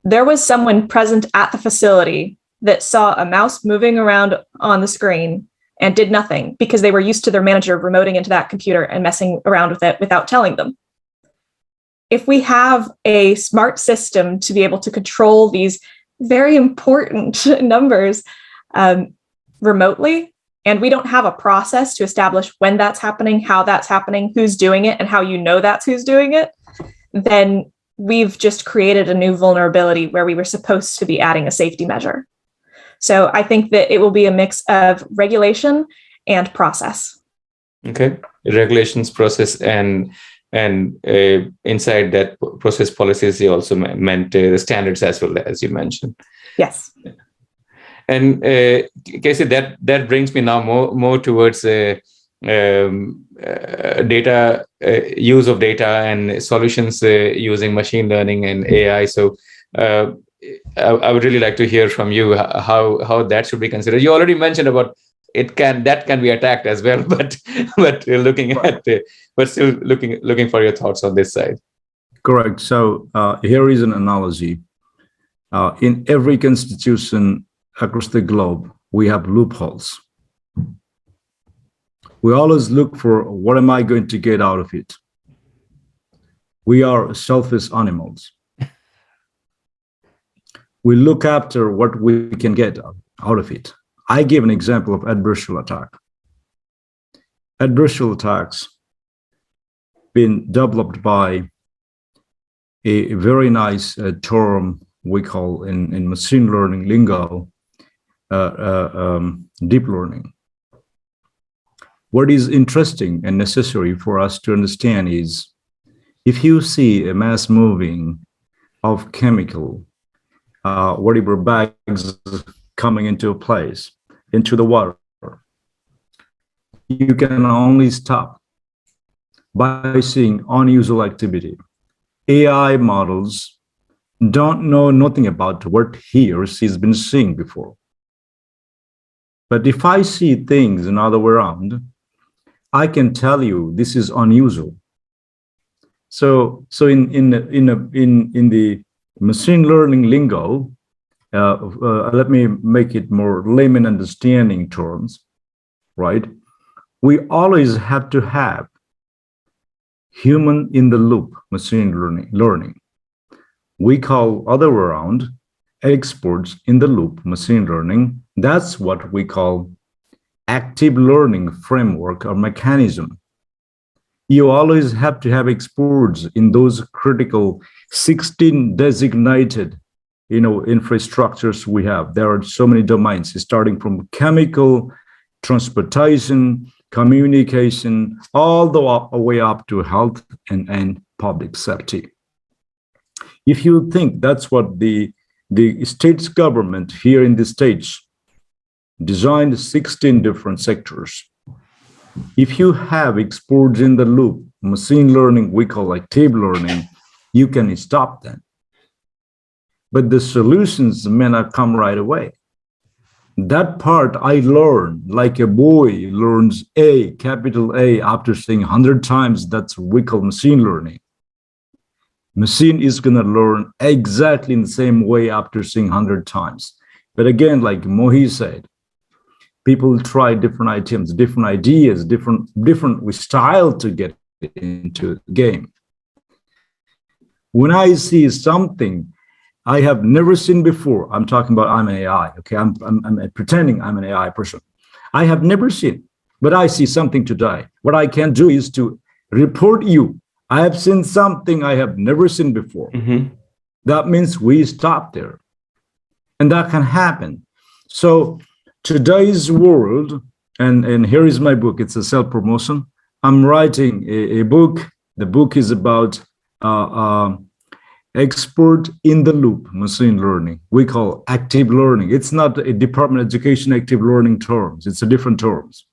There was someone present at the facility that saw a mouse moving around on the screen and did nothing because they were used to their manager remoting into that computer and messing around with it without telling them. If we have a smart system to be able to control these very important numbers remotely, and we don't have a process to establish when that's happening, how that's happening, who's doing it, and how that's who's doing it, then we've just created a new vulnerability where we were supposed to be adding a safety measure. So I think that it will be a mix of regulation and process. Okay, regulations, process, and inside that process policies, you also meant the standards as well, as you mentioned. Yes. And Casey, that brings me now more towards data, use of data and solutions using machine learning and AI. So I would really like to hear from you how that should be considered. You already mentioned about that can be attacked as well, but looking at but still looking for your thoughts on this side. Correct. So here is an analogy. In every constitution across the globe, we have loopholes. We always look for what am I going to get out of it. We are selfish animals. We look after what we can get out of it. I give an example of adversarial attack. Adversarial attacks, been developed by a very nice term we call in machine learning lingo, deep learning. What is interesting and necessary for us to understand is, if you see a mass moving of chemical, whatever bags coming into a place, into the water, you can only stop by seeing unusual activity. AI models don't know nothing about what he or she has been seeing before. But if I see things another way around, I can tell you this is unusual. So in the machine learning lingo, let me make it more layman understanding terms, right? We always have to have human in the loop machine learning. We call other way around experts in the loop machine learning. That's what we call active learning framework or mechanism. You always have to have experts in those critical 16 designated, infrastructures we have. There are so many domains, starting from chemical, transportation, communication, all the way up to health and public safety. If you think that's what the state's government here in the States designed 16 different sectors. If you have experts in the loop, machine learning, we call active learning, you can stop them. But the solutions may not come right away. That part I learned like a boy learns A, capital A, after saying 100 times. That's what we call machine learning. Machine is going to learn exactly in the same way after saying 100 times. But again, like Mohi said, people try different items, different ideas, different style to get into the game. When I see something I have never seen before, I'm talking about I'm an AI, okay? I'm pretending I'm an AI person. I have never seen, but I see something today. What I can do is to report you. I have seen something I have never seen before. Mm-hmm. That means we stop there. And that can happen. So today's world, and here is my book, it's a self-promotion. I'm writing a book. The book is about expert in the loop machine learning. We call active learning. It's not a Department of Education active learning terms. It's a different terms.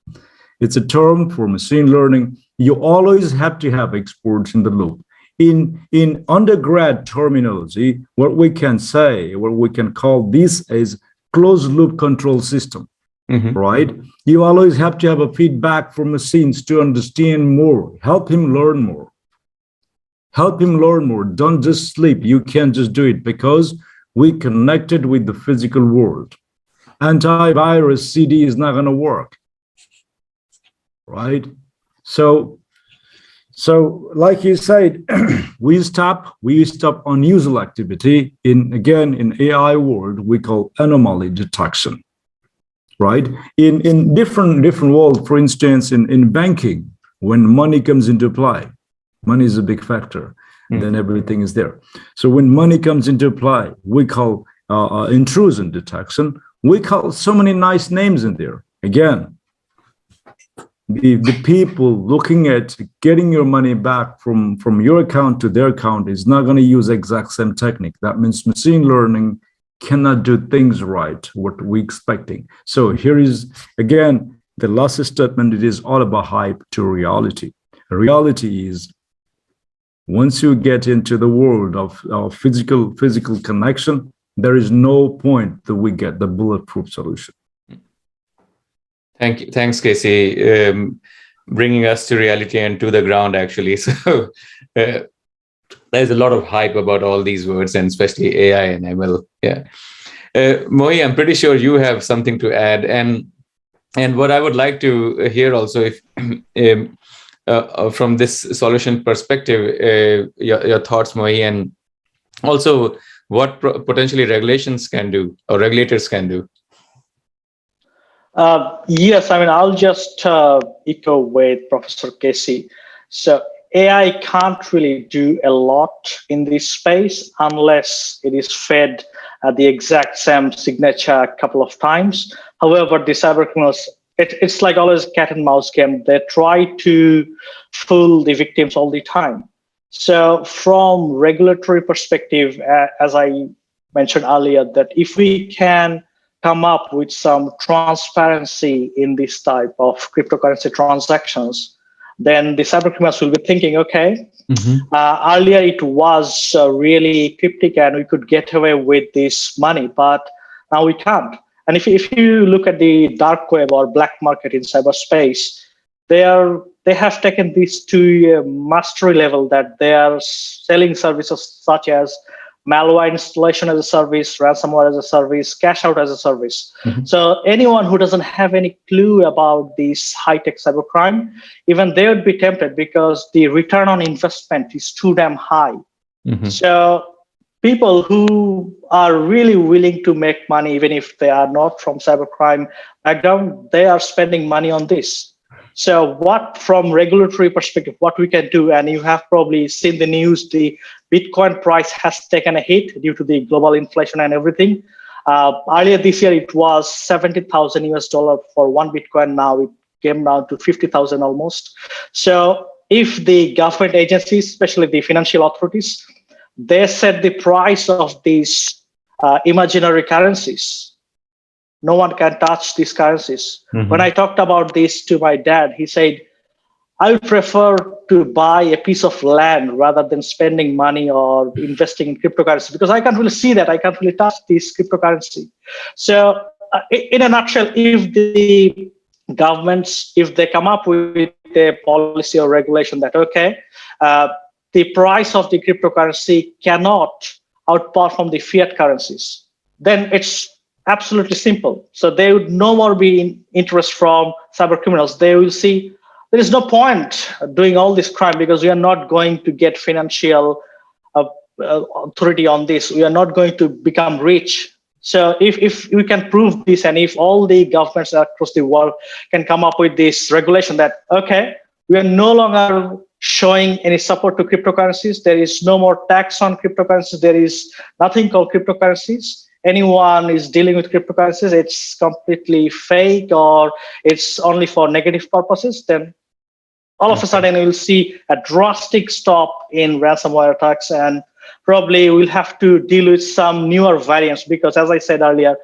It's a term for machine learning. You always have to have experts in the loop. In undergrad terminology, what we can say, what we can call this is closed loop control system, right? You always have to have a feedback from machines to understand more, help him learn more. Help him learn more. Don't just sleep. You can't just do it because we connected with the physical world. Antivirus CD is not going to work, right? So like you said, we stop unusual activity in AI world, we call anomaly detection, right? In different world, for instance, in banking, when money comes into play, money is a big factor, then everything is there. So when money comes into play, we call intrusion detection. We call so many nice names in there. Again, the people looking at getting your money back from your account to their account is not going to use exact same technique. That means machine learning cannot do things right, what we're expecting. So here is, again, the last statement. It is all about hype to reality. Reality is, once you get into the world of physical connection, there is no point that we get the bulletproof solution. Thank you. Thanks, Casey. Bringing us to reality and to the ground, actually. So there's a lot of hype about all these words, and especially AI and ML. Yeah. Mohi, I'm pretty sure you have something to add. And what I would like to hear also, if from this solution perspective, your thoughts, Mohi, and also what potentially regulations can do or regulators can do. Yes, I mean, I'll just echo with Professor Casey. So AI can't really do a lot in this space unless it is fed the exact same signature a couple of times. However, the cybercriminals, it's like always cat and mouse game. They try to fool the victims all the time. So from regulatory perspective, as I mentioned earlier, that if we can come up with some transparency in this type of cryptocurrency transactions, then the cybercriminals will be thinking, okay, earlier it was really cryptic and we could get away with this money, but now we can't. And if you look at the dark web or black market in cyberspace, they have taken this to a mastery level that they are selling services such as malware installation as a service, ransomware as a service, cash out as a service. So anyone who doesn't have any clue about this high-tech cybercrime, even they would be tempted because the return on investment is too damn high. So people who are really willing to make money, even if they are not from cybercrime background, they are spending money on this. So what, from regulatory perspective, what we can do, and you have probably seen the news, the Bitcoin price has taken a hit due to the global inflation and everything. Earlier this year, it was 70,000 US dollar for one Bitcoin. Now it came down to 50,000 almost. So if the government agencies, especially the financial authorities, they set the price of these imaginary currencies, no one can touch these currencies. When I talked about this to my dad, he said, I would prefer to buy a piece of land rather than spending money or investing in cryptocurrency because I can't really see that. I can't really touch this cryptocurrency. So in a nutshell, if the governments, if they come up with a policy or regulation that, okay, the price of the cryptocurrency cannot outperform the fiat currencies, then it's absolutely simple. So they would no more be in interest from cyber criminals. They will see there is no point doing all this crime because we are not going to get financial authority on this. We are not going to become rich. So if we can prove this, and if all the governments across the world can come up with this regulation that, okay, we are no longer showing any support to cryptocurrencies. There is no more tax on cryptocurrencies. There is nothing called cryptocurrencies. Anyone is dealing with cryptocurrencies, it's completely fake or it's only for negative purposes, then all of a sudden you'll see a drastic stop in ransomware attacks, and probably we'll have to deal with some newer variants because, as I said earlier,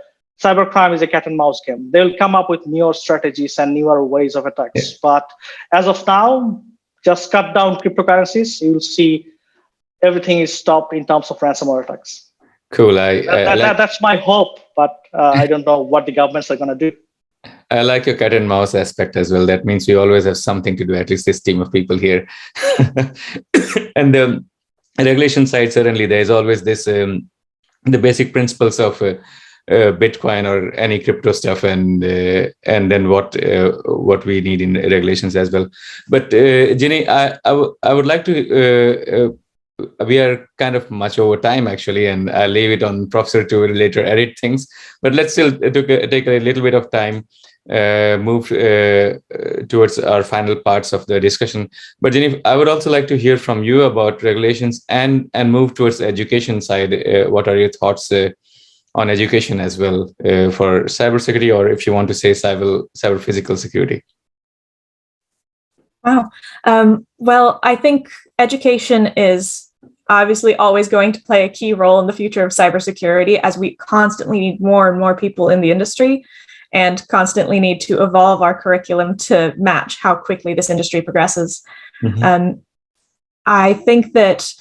cybercrime is a cat and mouse game. They'll come up with newer strategies and newer ways of attacks. But as of now, just cut down cryptocurrencies, you'll see everything is stopped in terms of ransomware attacks. Cool. That's my hope, but I don't know what the governments are going to do. I like your cat and mouse aspect as well. That means we always have something to do, at least this team of people here. And the regulation side, certainly there's always this, the basic principles of Bitcoin or any crypto stuff, and then what we need in regulations as well. But Ginny, I would like to, we are kind of much over time actually, and I'll leave it on Professor to later edit things, but let's still take a little bit of time, move towards our final parts of the discussion. But Ginny, I would also like to hear from you about regulations and move towards the education side. What are your thoughts on education as well for cybersecurity, or if you want to say cyber physical security? Wow. Well, I think education is obviously always going to play a key role in the future of cybersecurity, as we constantly need more and more people in the industry and constantly need to evolve our curriculum to match how quickly this industry progresses. I think that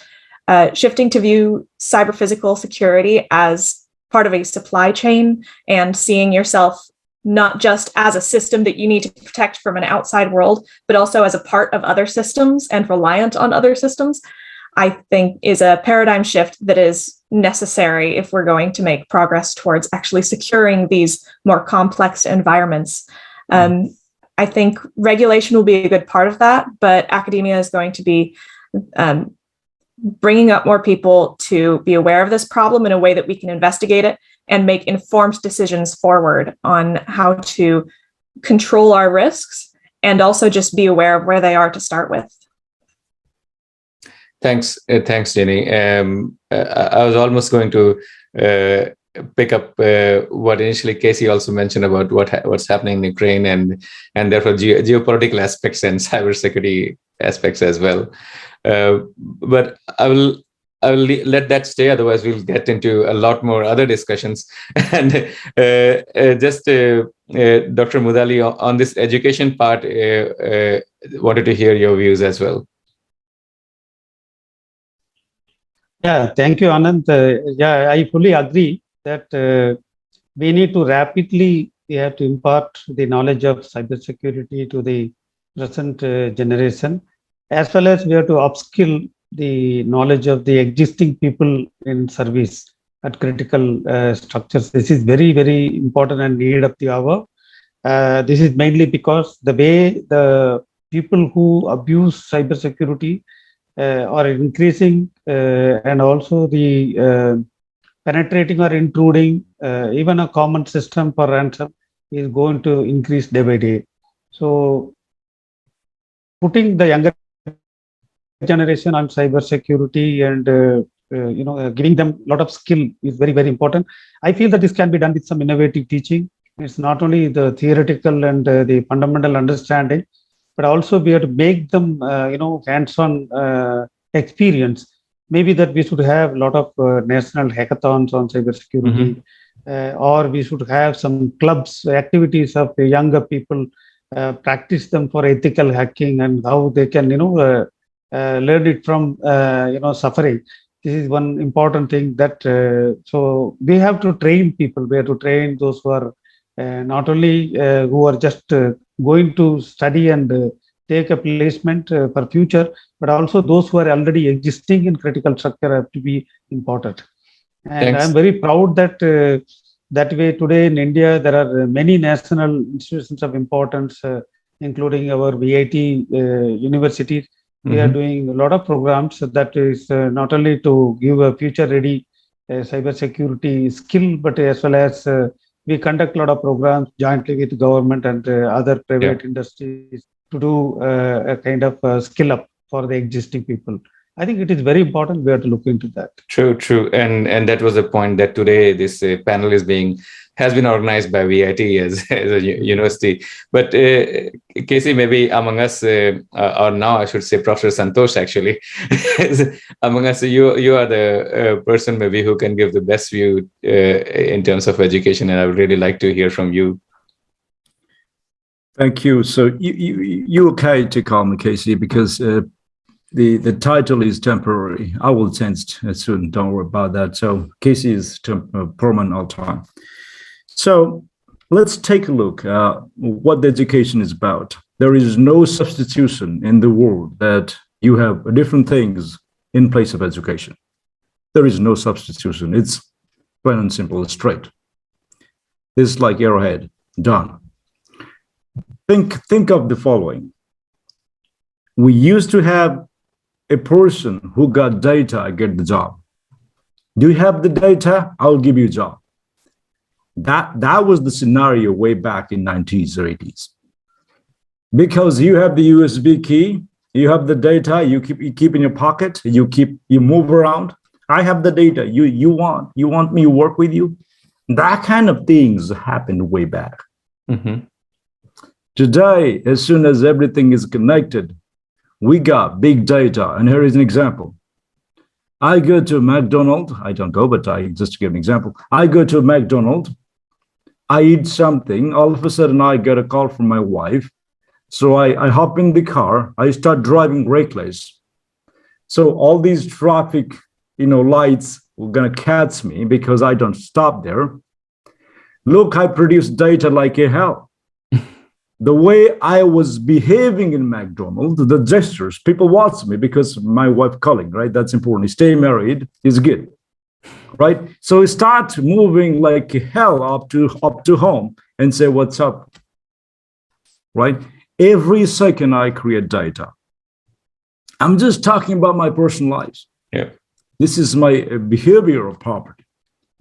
shifting to view cyber physical security as part of a supply chain and seeing yourself not just as a system that you need to protect from an outside world, but also as a part of other systems and reliant on other systems, I think is a paradigm shift that is necessary if we're going to make progress towards actually securing these more complex environments. I think regulation will be a good part of that, but academia is going to be bringing up more people to be aware of this problem in a way that we can investigate it and make informed decisions forward on how to control our risks and also just be aware of where they are to start with. Thanks, Ginny. I was almost going to pick up what initially Casey also mentioned about what's happening in Ukraine and therefore geopolitical aspects and cybersecurity aspects as well. But I will let that stay. Otherwise, we'll get into a lot more other discussions. And just Dr. Mudali, on this education part, wanted to hear your views as well. Yeah, thank you, Anand. Yeah, I fully agree that we need to rapidly, we have to impart the knowledge of cybersecurity to the present generation, as well as we have to upskill the knowledge of the existing people in service at critical structures. This is very, very important and need of the hour. This is mainly because the way the people who abuse cybersecurity are increasing, and also the penetrating or intruding, even a common system for ransom is going to increase day by day. So putting the younger generation on cybersecurity and giving them a lot of skill is very, very important. I feel that this can be done with some innovative teaching. It's not only the theoretical and the fundamental understanding, but also we have to make them hands-on experience. Maybe that we should have a lot of national hackathons on cybersecurity, or we should have some clubs, activities of the younger people, practice them for ethical hacking and how they can learn it from suffering. This is one important thing that so we have to train people. We have to train those who are not only who are just going to study and take a placement for future, but also those who are already existing in critical structure have to be important. And I'm very proud that that way today in India there are many national institutions of importance, including our VIT universities. We are doing a lot of programs that is not only to give a future-ready cybersecurity skill, but as well as we conduct a lot of programs jointly with government and other private industries to do a kind of skill up for the existing people. I think it is very important. We have to look into that. True. And that was the point that today this panel has been organized by VIT as a university. But Casey, maybe among us, or now I should say Professor Santosh actually, among us, you are the person maybe who can give the best view in terms of education, and I would really like to hear from you. Thank you. So you okay to call me Casey because the title is temporary. I will change soon. Don't worry about that. So Casey is permanent all time. So let's take a look at what the education is about. There is no substitution in the world that you have different things in place of education. There is no substitution. It's plain and simple, straight. It's like arrowhead, done. Think of the following. We used to have a person who got data, get the job. Do you have the data? I'll give you a job. That was the scenario way back in 90s or 80s. Because you have the USB key, you have the data, you keep in your pocket, you move around. I have the data. You want me to work with you? That kind of things happened way back. Today, as soon as everything is connected, we got big data. And here is an example. I go to McDonald's. I don't go, but I just to give an example. I go to McDonald's. I eat something. All of a sudden, I get a call from my wife. So I hop in the car. I start driving reckless. So all these traffic, lights were going to catch me because I don't stop there. Look, I produce data like a hell. The way I was behaving in McDonald's, the gestures, people watch me because my wife calling, right? That's important. Stay married is good, right? So start moving like hell up to home and say, what's up, right? Every second I create data. I'm just talking about my personal lives. Yeah. This is my behavioral property,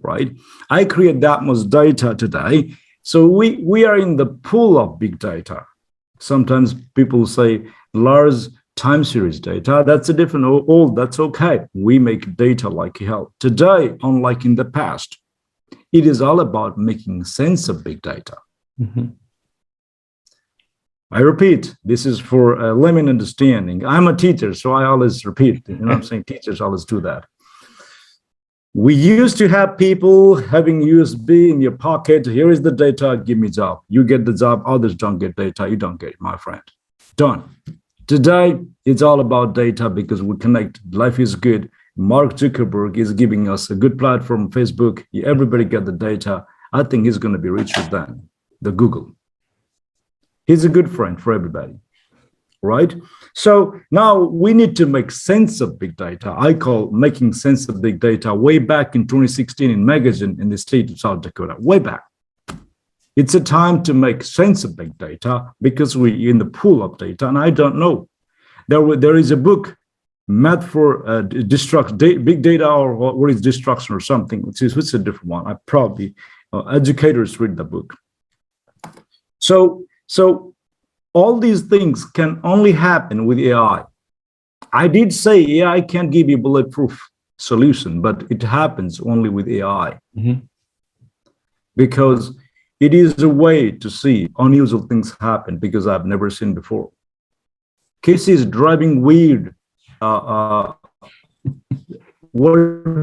right? I create that much data today. So we are in the pool of big data. Sometimes people say large time series data, that's a different old, that's okay. We make data like hell. Today, unlike in the past, it is all about making sense of big data. Mm-hmm. I repeat, this is for layman understanding. I'm a teacher, so I always repeat, you know what I'm saying? Teachers always do that. We used to have people having USB in your pocket. Here is the data, give me job. You get the job, others don't get data, you don't get it, my friend. Done. Today, it's all about data because we connect. Life is good. Mark Zuckerberg is giving us a good platform, Facebook. Everybody get the data. I think he's going to be richer than the Google. He's a good friend for everybody, right? So now we need to make sense of big data. I call making sense of big data way back in 2016 in magazine in the state of South Dakota, way back. It's a time to make sense of big data because we're in the pool of data, and I don't know. There is a book, Math for Big Data, or what is Destruction or something, which is a different one. I probably, educators read the book. So all these things can only happen with AI. I did say AI can't give you bulletproof solution, but it happens only with AI. Mm-hmm. Because it is a way to see unusual things happen because I've never seen before. Casey is driving weird. What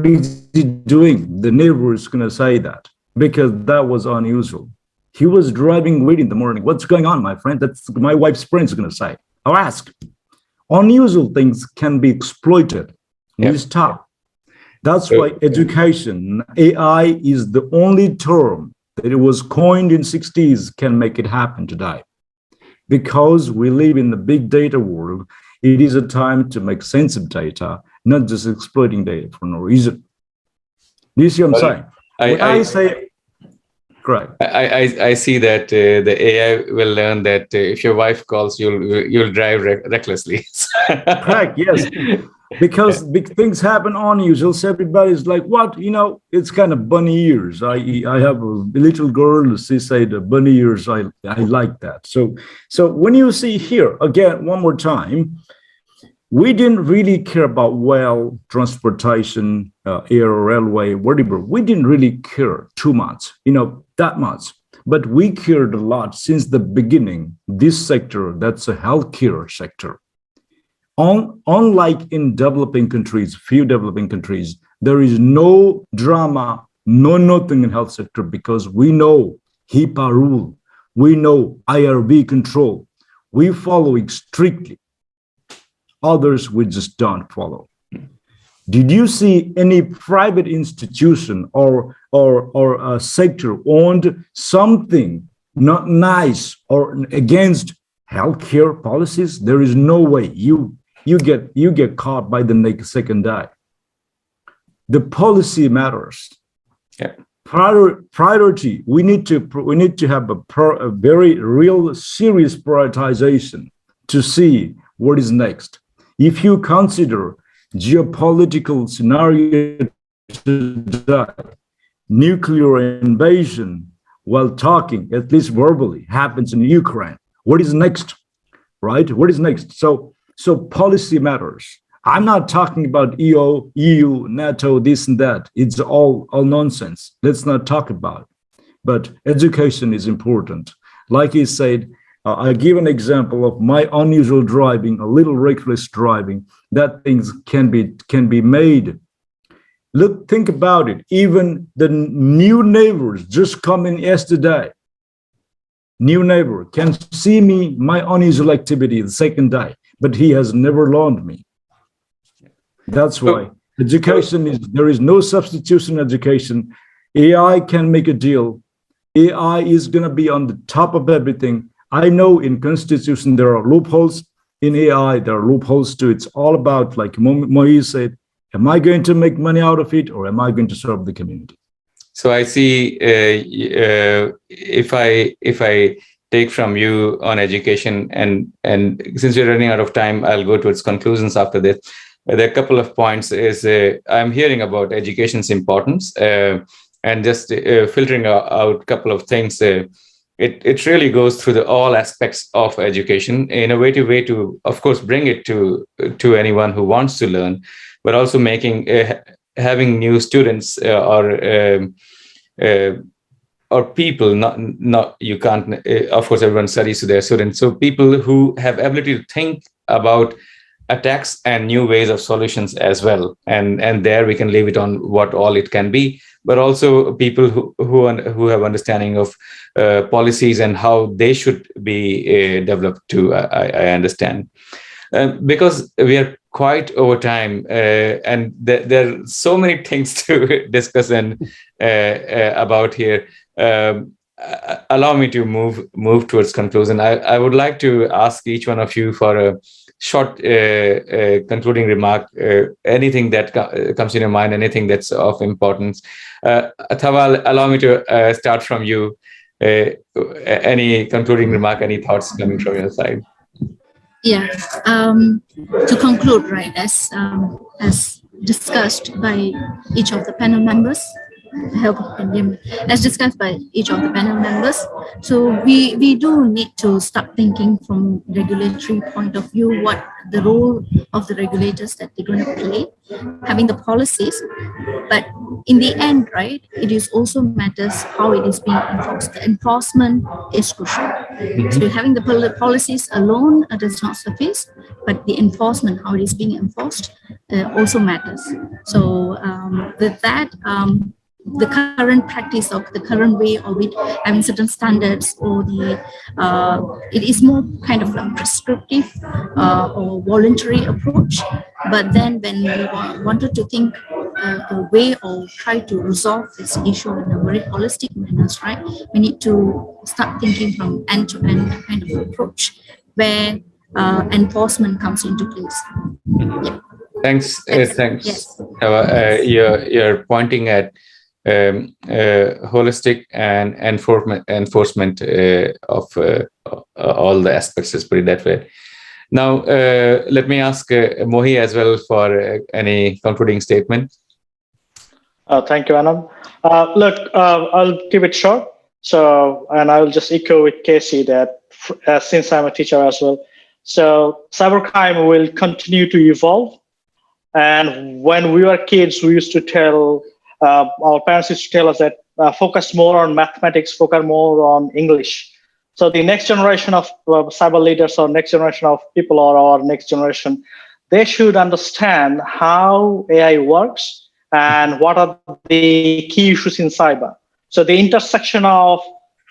is he doing? The neighbor is going to say that because that was unusual. He was driving weird in the morning. What's going on, my friend? That's my wife's friend is going to say. I'll ask. Unusual things can be exploited. Yep. We stop. That's why education, AI is the only term that it was coined in 60s can make it happen today. Because we live in the big data world, it is a time to make sense of data, not just exploiting data for no reason. Do you see what I'm saying? I say, correct. I see that the AI will learn that if your wife calls, you'll drive recklessly. Correct. Yes. Because big things happen unusual. So everybody's like, what? You know, it's kind of bunny ears. I have a little girl, she said bunny ears. I like that. So when you see here, again, one more time, we didn't really care about well, transportation, air, railway, whatever. We didn't really care too much, that much. But we cared a lot since the beginning. This sector, that's a healthcare sector. Unlike in developing countries, few developing countries, there is no drama, no nothing in health sector because we know HIPAA rule, we know IRB control, we follow it strictly. Others we just don't follow. Did you see any private institution or a sector owned something not nice or against healthcare policies? There is no way you get caught by the next second day. The policy matters. Yeah. Priority. We need to have a very real serious prioritization to see what is next. If you consider geopolitical scenario today, nuclear invasion while talking, at least verbally, happens in Ukraine. What is next, right? What is next? So policy matters. I'm not talking about EU, NATO, this and that. It's all nonsense. Let's not talk about it. But education is important. Like he said, I give an example of my unusual driving, a little reckless driving, that things can be made. Look, think about it. Even the new neighbors just come in yesterday. New neighbor can see me, my unusual activity the second day, but he has never loaned me. That's why education there is no substitution education. AI can make a deal. AI is going to be on the top of everything. I know in Constitution there are loopholes. In AI, there are loopholes too. It's all about, like Mohi said, am I going to make money out of it or am I going to serve the community? So I see if I take from you on education and since we're running out of time, I'll go to its conclusions after this. There are a couple of points is I'm hearing about education's importance and just filtering out a couple of things. it really goes through all aspects of education, innovative way to, of course, bring it to anyone who wants to learn, but also making having new students or people, not you can't, of course, everyone studies to their students. So people who have ability to think about attacks and new ways of solutions as well. And there we can leave it on what all it can be, but also people who have understanding of policies and how they should be developed too, I understand. Because we are quite over time, and there are so many things to discuss and about here. Allow me to move towards conclusion. I would like to ask each one of you for a short concluding remark, anything that comes in your mind, anything that's of importance. Thava, allow me to start from you. Any concluding remark, any thoughts coming from your side? Yeah. To conclude, right, as discussed by each of the panel members, as discussed by each of the panel members. So we do need to start thinking from regulatory point of view, what the role of the regulators that they're going to play, having the policies. But in the end, right, it is also matters how it is being enforced. The enforcement is crucial. So having the policies alone does not suffice, but the enforcement, how it is being enforced, also matters. So with that, the current practice of the current way of it having certain standards, or it is more kind of a prescriptive or voluntary approach. But then when we wanted to think a way or try to resolve this issue in a very holistic manner, right, we need to start thinking from end-to-end kind of approach where enforcement comes into place. Yeah. Thanks. Thanks. Yes. You're pointing at holistic and enforcement of all the aspects, let's put it that way. Now, let me ask Mohi as well for any concluding statement. Thank you, Anand. Look, I'll keep it short. So, and I'll just echo with Casey that since I'm a teacher as well, so cybercrime will continue to evolve. And when we were kids, we used to tell, our parents used to tell us that focus more on mathematics, focus more on English. So the next generation of cyber leaders, or next generation of people, or our next generation, they should understand how AI works and what are the key issues in cyber. So the intersection of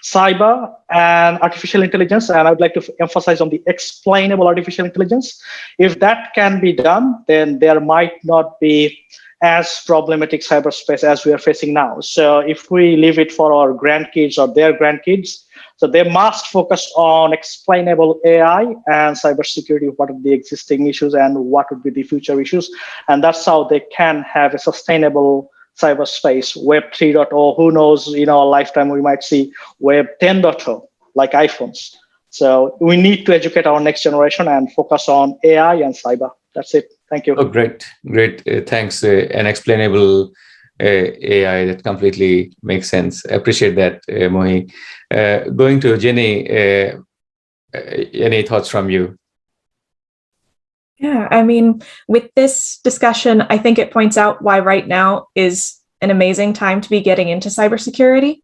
cyber and artificial intelligence, and I would like to emphasize on the explainable artificial intelligence. If that can be done, then there might not be as problematic cyberspace as we are facing now. So if we leave it for our grandkids or their grandkids, so they must focus on explainable AI and cybersecurity, what are the existing issues and what would be the future issues. And that's how they can have a sustainable cyberspace. Web 3.0, who knows, in our lifetime, we might see Web 10.0, like iPhones. So we need to educate our next generation and focus on AI and cyber. That's it. Thank you. Oh, great. Thanks. An explainable AI that completely makes sense. I appreciate that, Mohi. Going to Ginny, any thoughts from you? Yeah, I mean, with this discussion, I think it points out why right now is an amazing time to be getting into cybersecurity,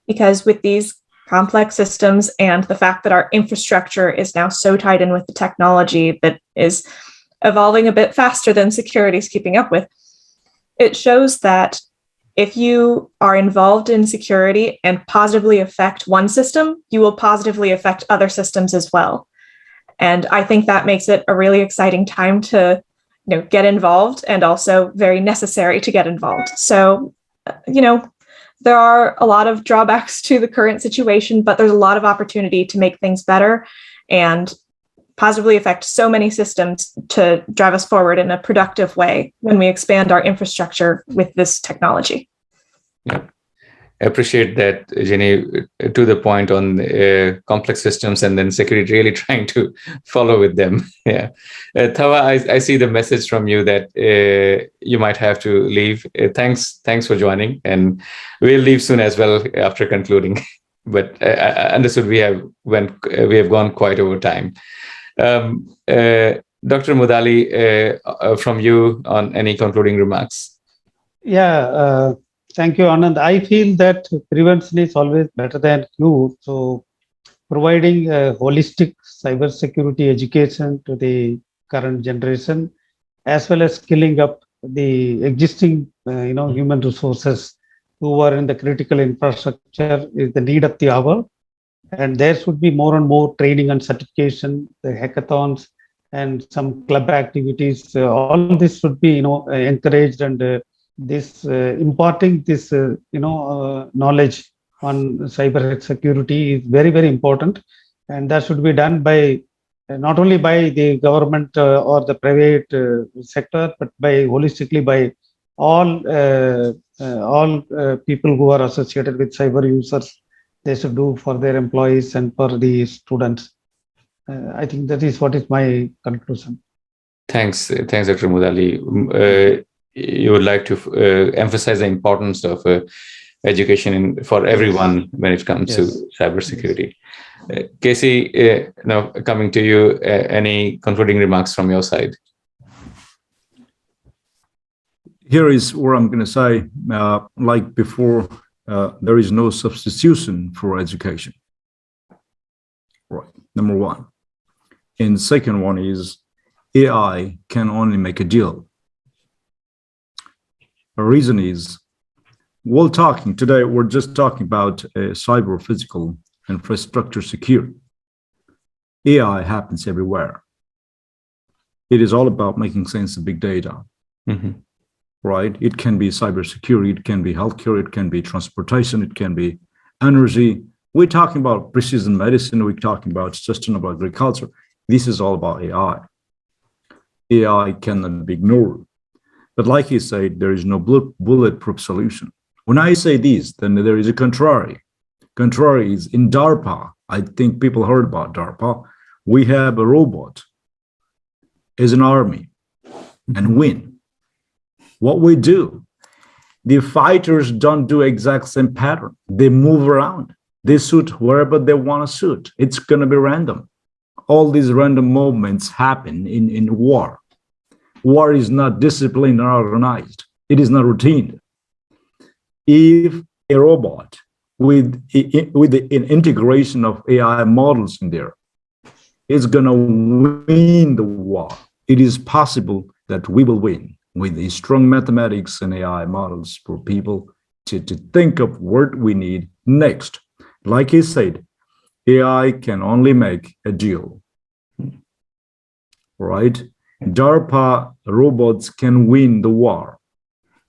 because with these complex systems and the fact that our infrastructure is now so tied in with the technology that is evolving a bit faster than security is keeping up with, it shows that if you are involved in security and positively affect one system, you will positively affect other systems as well. And I think that makes it a really exciting time to, get involved, and also very necessary to get involved. So, there are a lot of drawbacks to the current situation, but there's a lot of opportunity to make things better and positively affect so many systems to drive us forward in a productive way when we expand our infrastructure with this technology. Yeah. I appreciate that, Jenny, to the point on complex systems and then security, really trying to follow with them. Yeah. Thava, I see the message from you that you might have to leave. Thanks for joining, and we'll leave soon as well after concluding. but I understood we have gone quite over time. Dr. Mudali, from you on any concluding remarks? Yeah, thank you, Anand. I feel that prevention is always better than cure. So, providing a holistic cybersecurity education to the current generation, as well as skilling up the existing, human resources who are in the critical infrastructure is the need of the hour. And there should be more and more training and certification, the hackathons, and some club activities. All this should be, encouraged, and this imparting this, knowledge on cyber security is very, very important, and that should be done by not only by the government or the private sector, but by holistically by all people who are associated with cyber users. They should do for their employees and for the students. I think that is what is my conclusion. Thanks, Dr. Mudali. You would like to emphasize the importance of education for everyone when it comes to cybersecurity. Casey, now coming to you, any concluding remarks from your side? Here is where I'm going to say, like before, there is no substitution for education. Right, number one. And second one is AI can only make a deal. The reason is, today, we're just talking about cyber physical infrastructure security. AI happens everywhere. It is all about making sense of big data. Mm-hmm. Right? It can be cybersecurity, it can be healthcare, it can be transportation, it can be energy. We're talking about precision medicine, we're talking about sustainable agriculture. This is all about AI. AI cannot be ignored. But like you said, there is no bulletproof solution. When I say this, then there is a contrary. Contrary is in DARPA. I think people heard about DARPA. We have a robot as an army and win. What we do, the fighters don't do exact same pattern. They move around. They shoot wherever they want to shoot. It's going to be random. All these random movements happen in war. War is not disciplined or organized. It is not routine. If a robot with an integration of AI models in there is going to win the war, it is possible that we will win with the strong mathematics and AI models for people to think of what we need next. Like he said, AI can only make a deal, right? DARPA robots can win the war.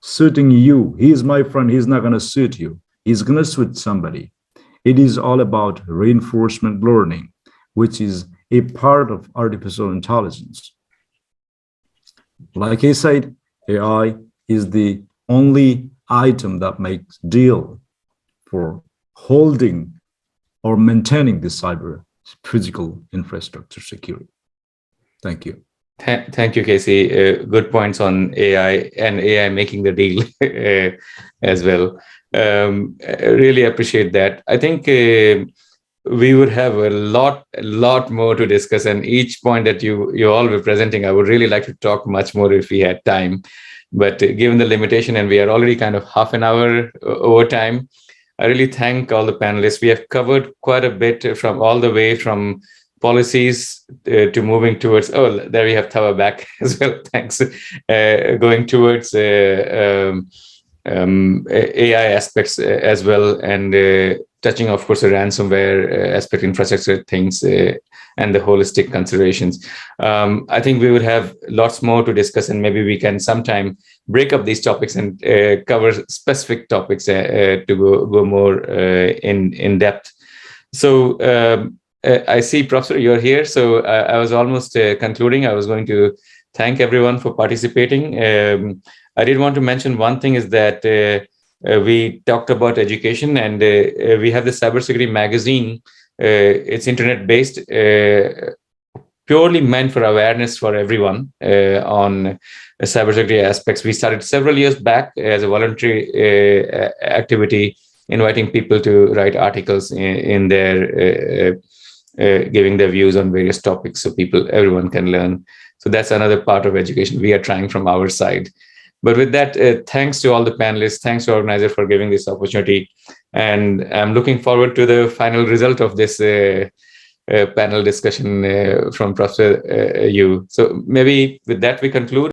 Shooting you, he's my friend, he's not going to shoot you. He's going to shoot somebody. It is all about reinforcement learning, which is a part of artificial intelligence. Like I said, AI is the only item that makes deal for holding or maintaining the cyber physical infrastructure security. Thank you. Thank you, Casey. Good points on AI and AI making the deal as well. I really appreciate that. I think we would have a lot more to discuss, and each point that you all were presenting, I would really like to talk much more if we had time. But given the limitation, and we are already kind of half an hour over time, I really thank all the panelists. We have covered quite a bit from all the way from policies to moving towards, there we have Thava back as well, thanks, going towards AI aspects as well, and touching, of course, the ransomware aspect, infrastructure things, and the holistic considerations. I think we would have lots more to discuss, and maybe we can sometime break up these topics and cover specific topics to go more in depth. So I see, Professor, you're here. So I was almost concluding. I was going to thank everyone for participating. I did want to mention one thing is that we talked about education, and we have the Cybersecurity Magazine. It's internet-based, purely meant for awareness for everyone on cybersecurity aspects. We started several years back as a voluntary activity inviting people to write articles in their giving their views on various topics, so everyone can learn. So that's another part of education we are trying from our side. But with that, thanks to all the panelists, thanks to organizer for giving this opportunity, and I'm looking forward to the final result of this panel discussion from Professor Yu. So maybe with that we conclude.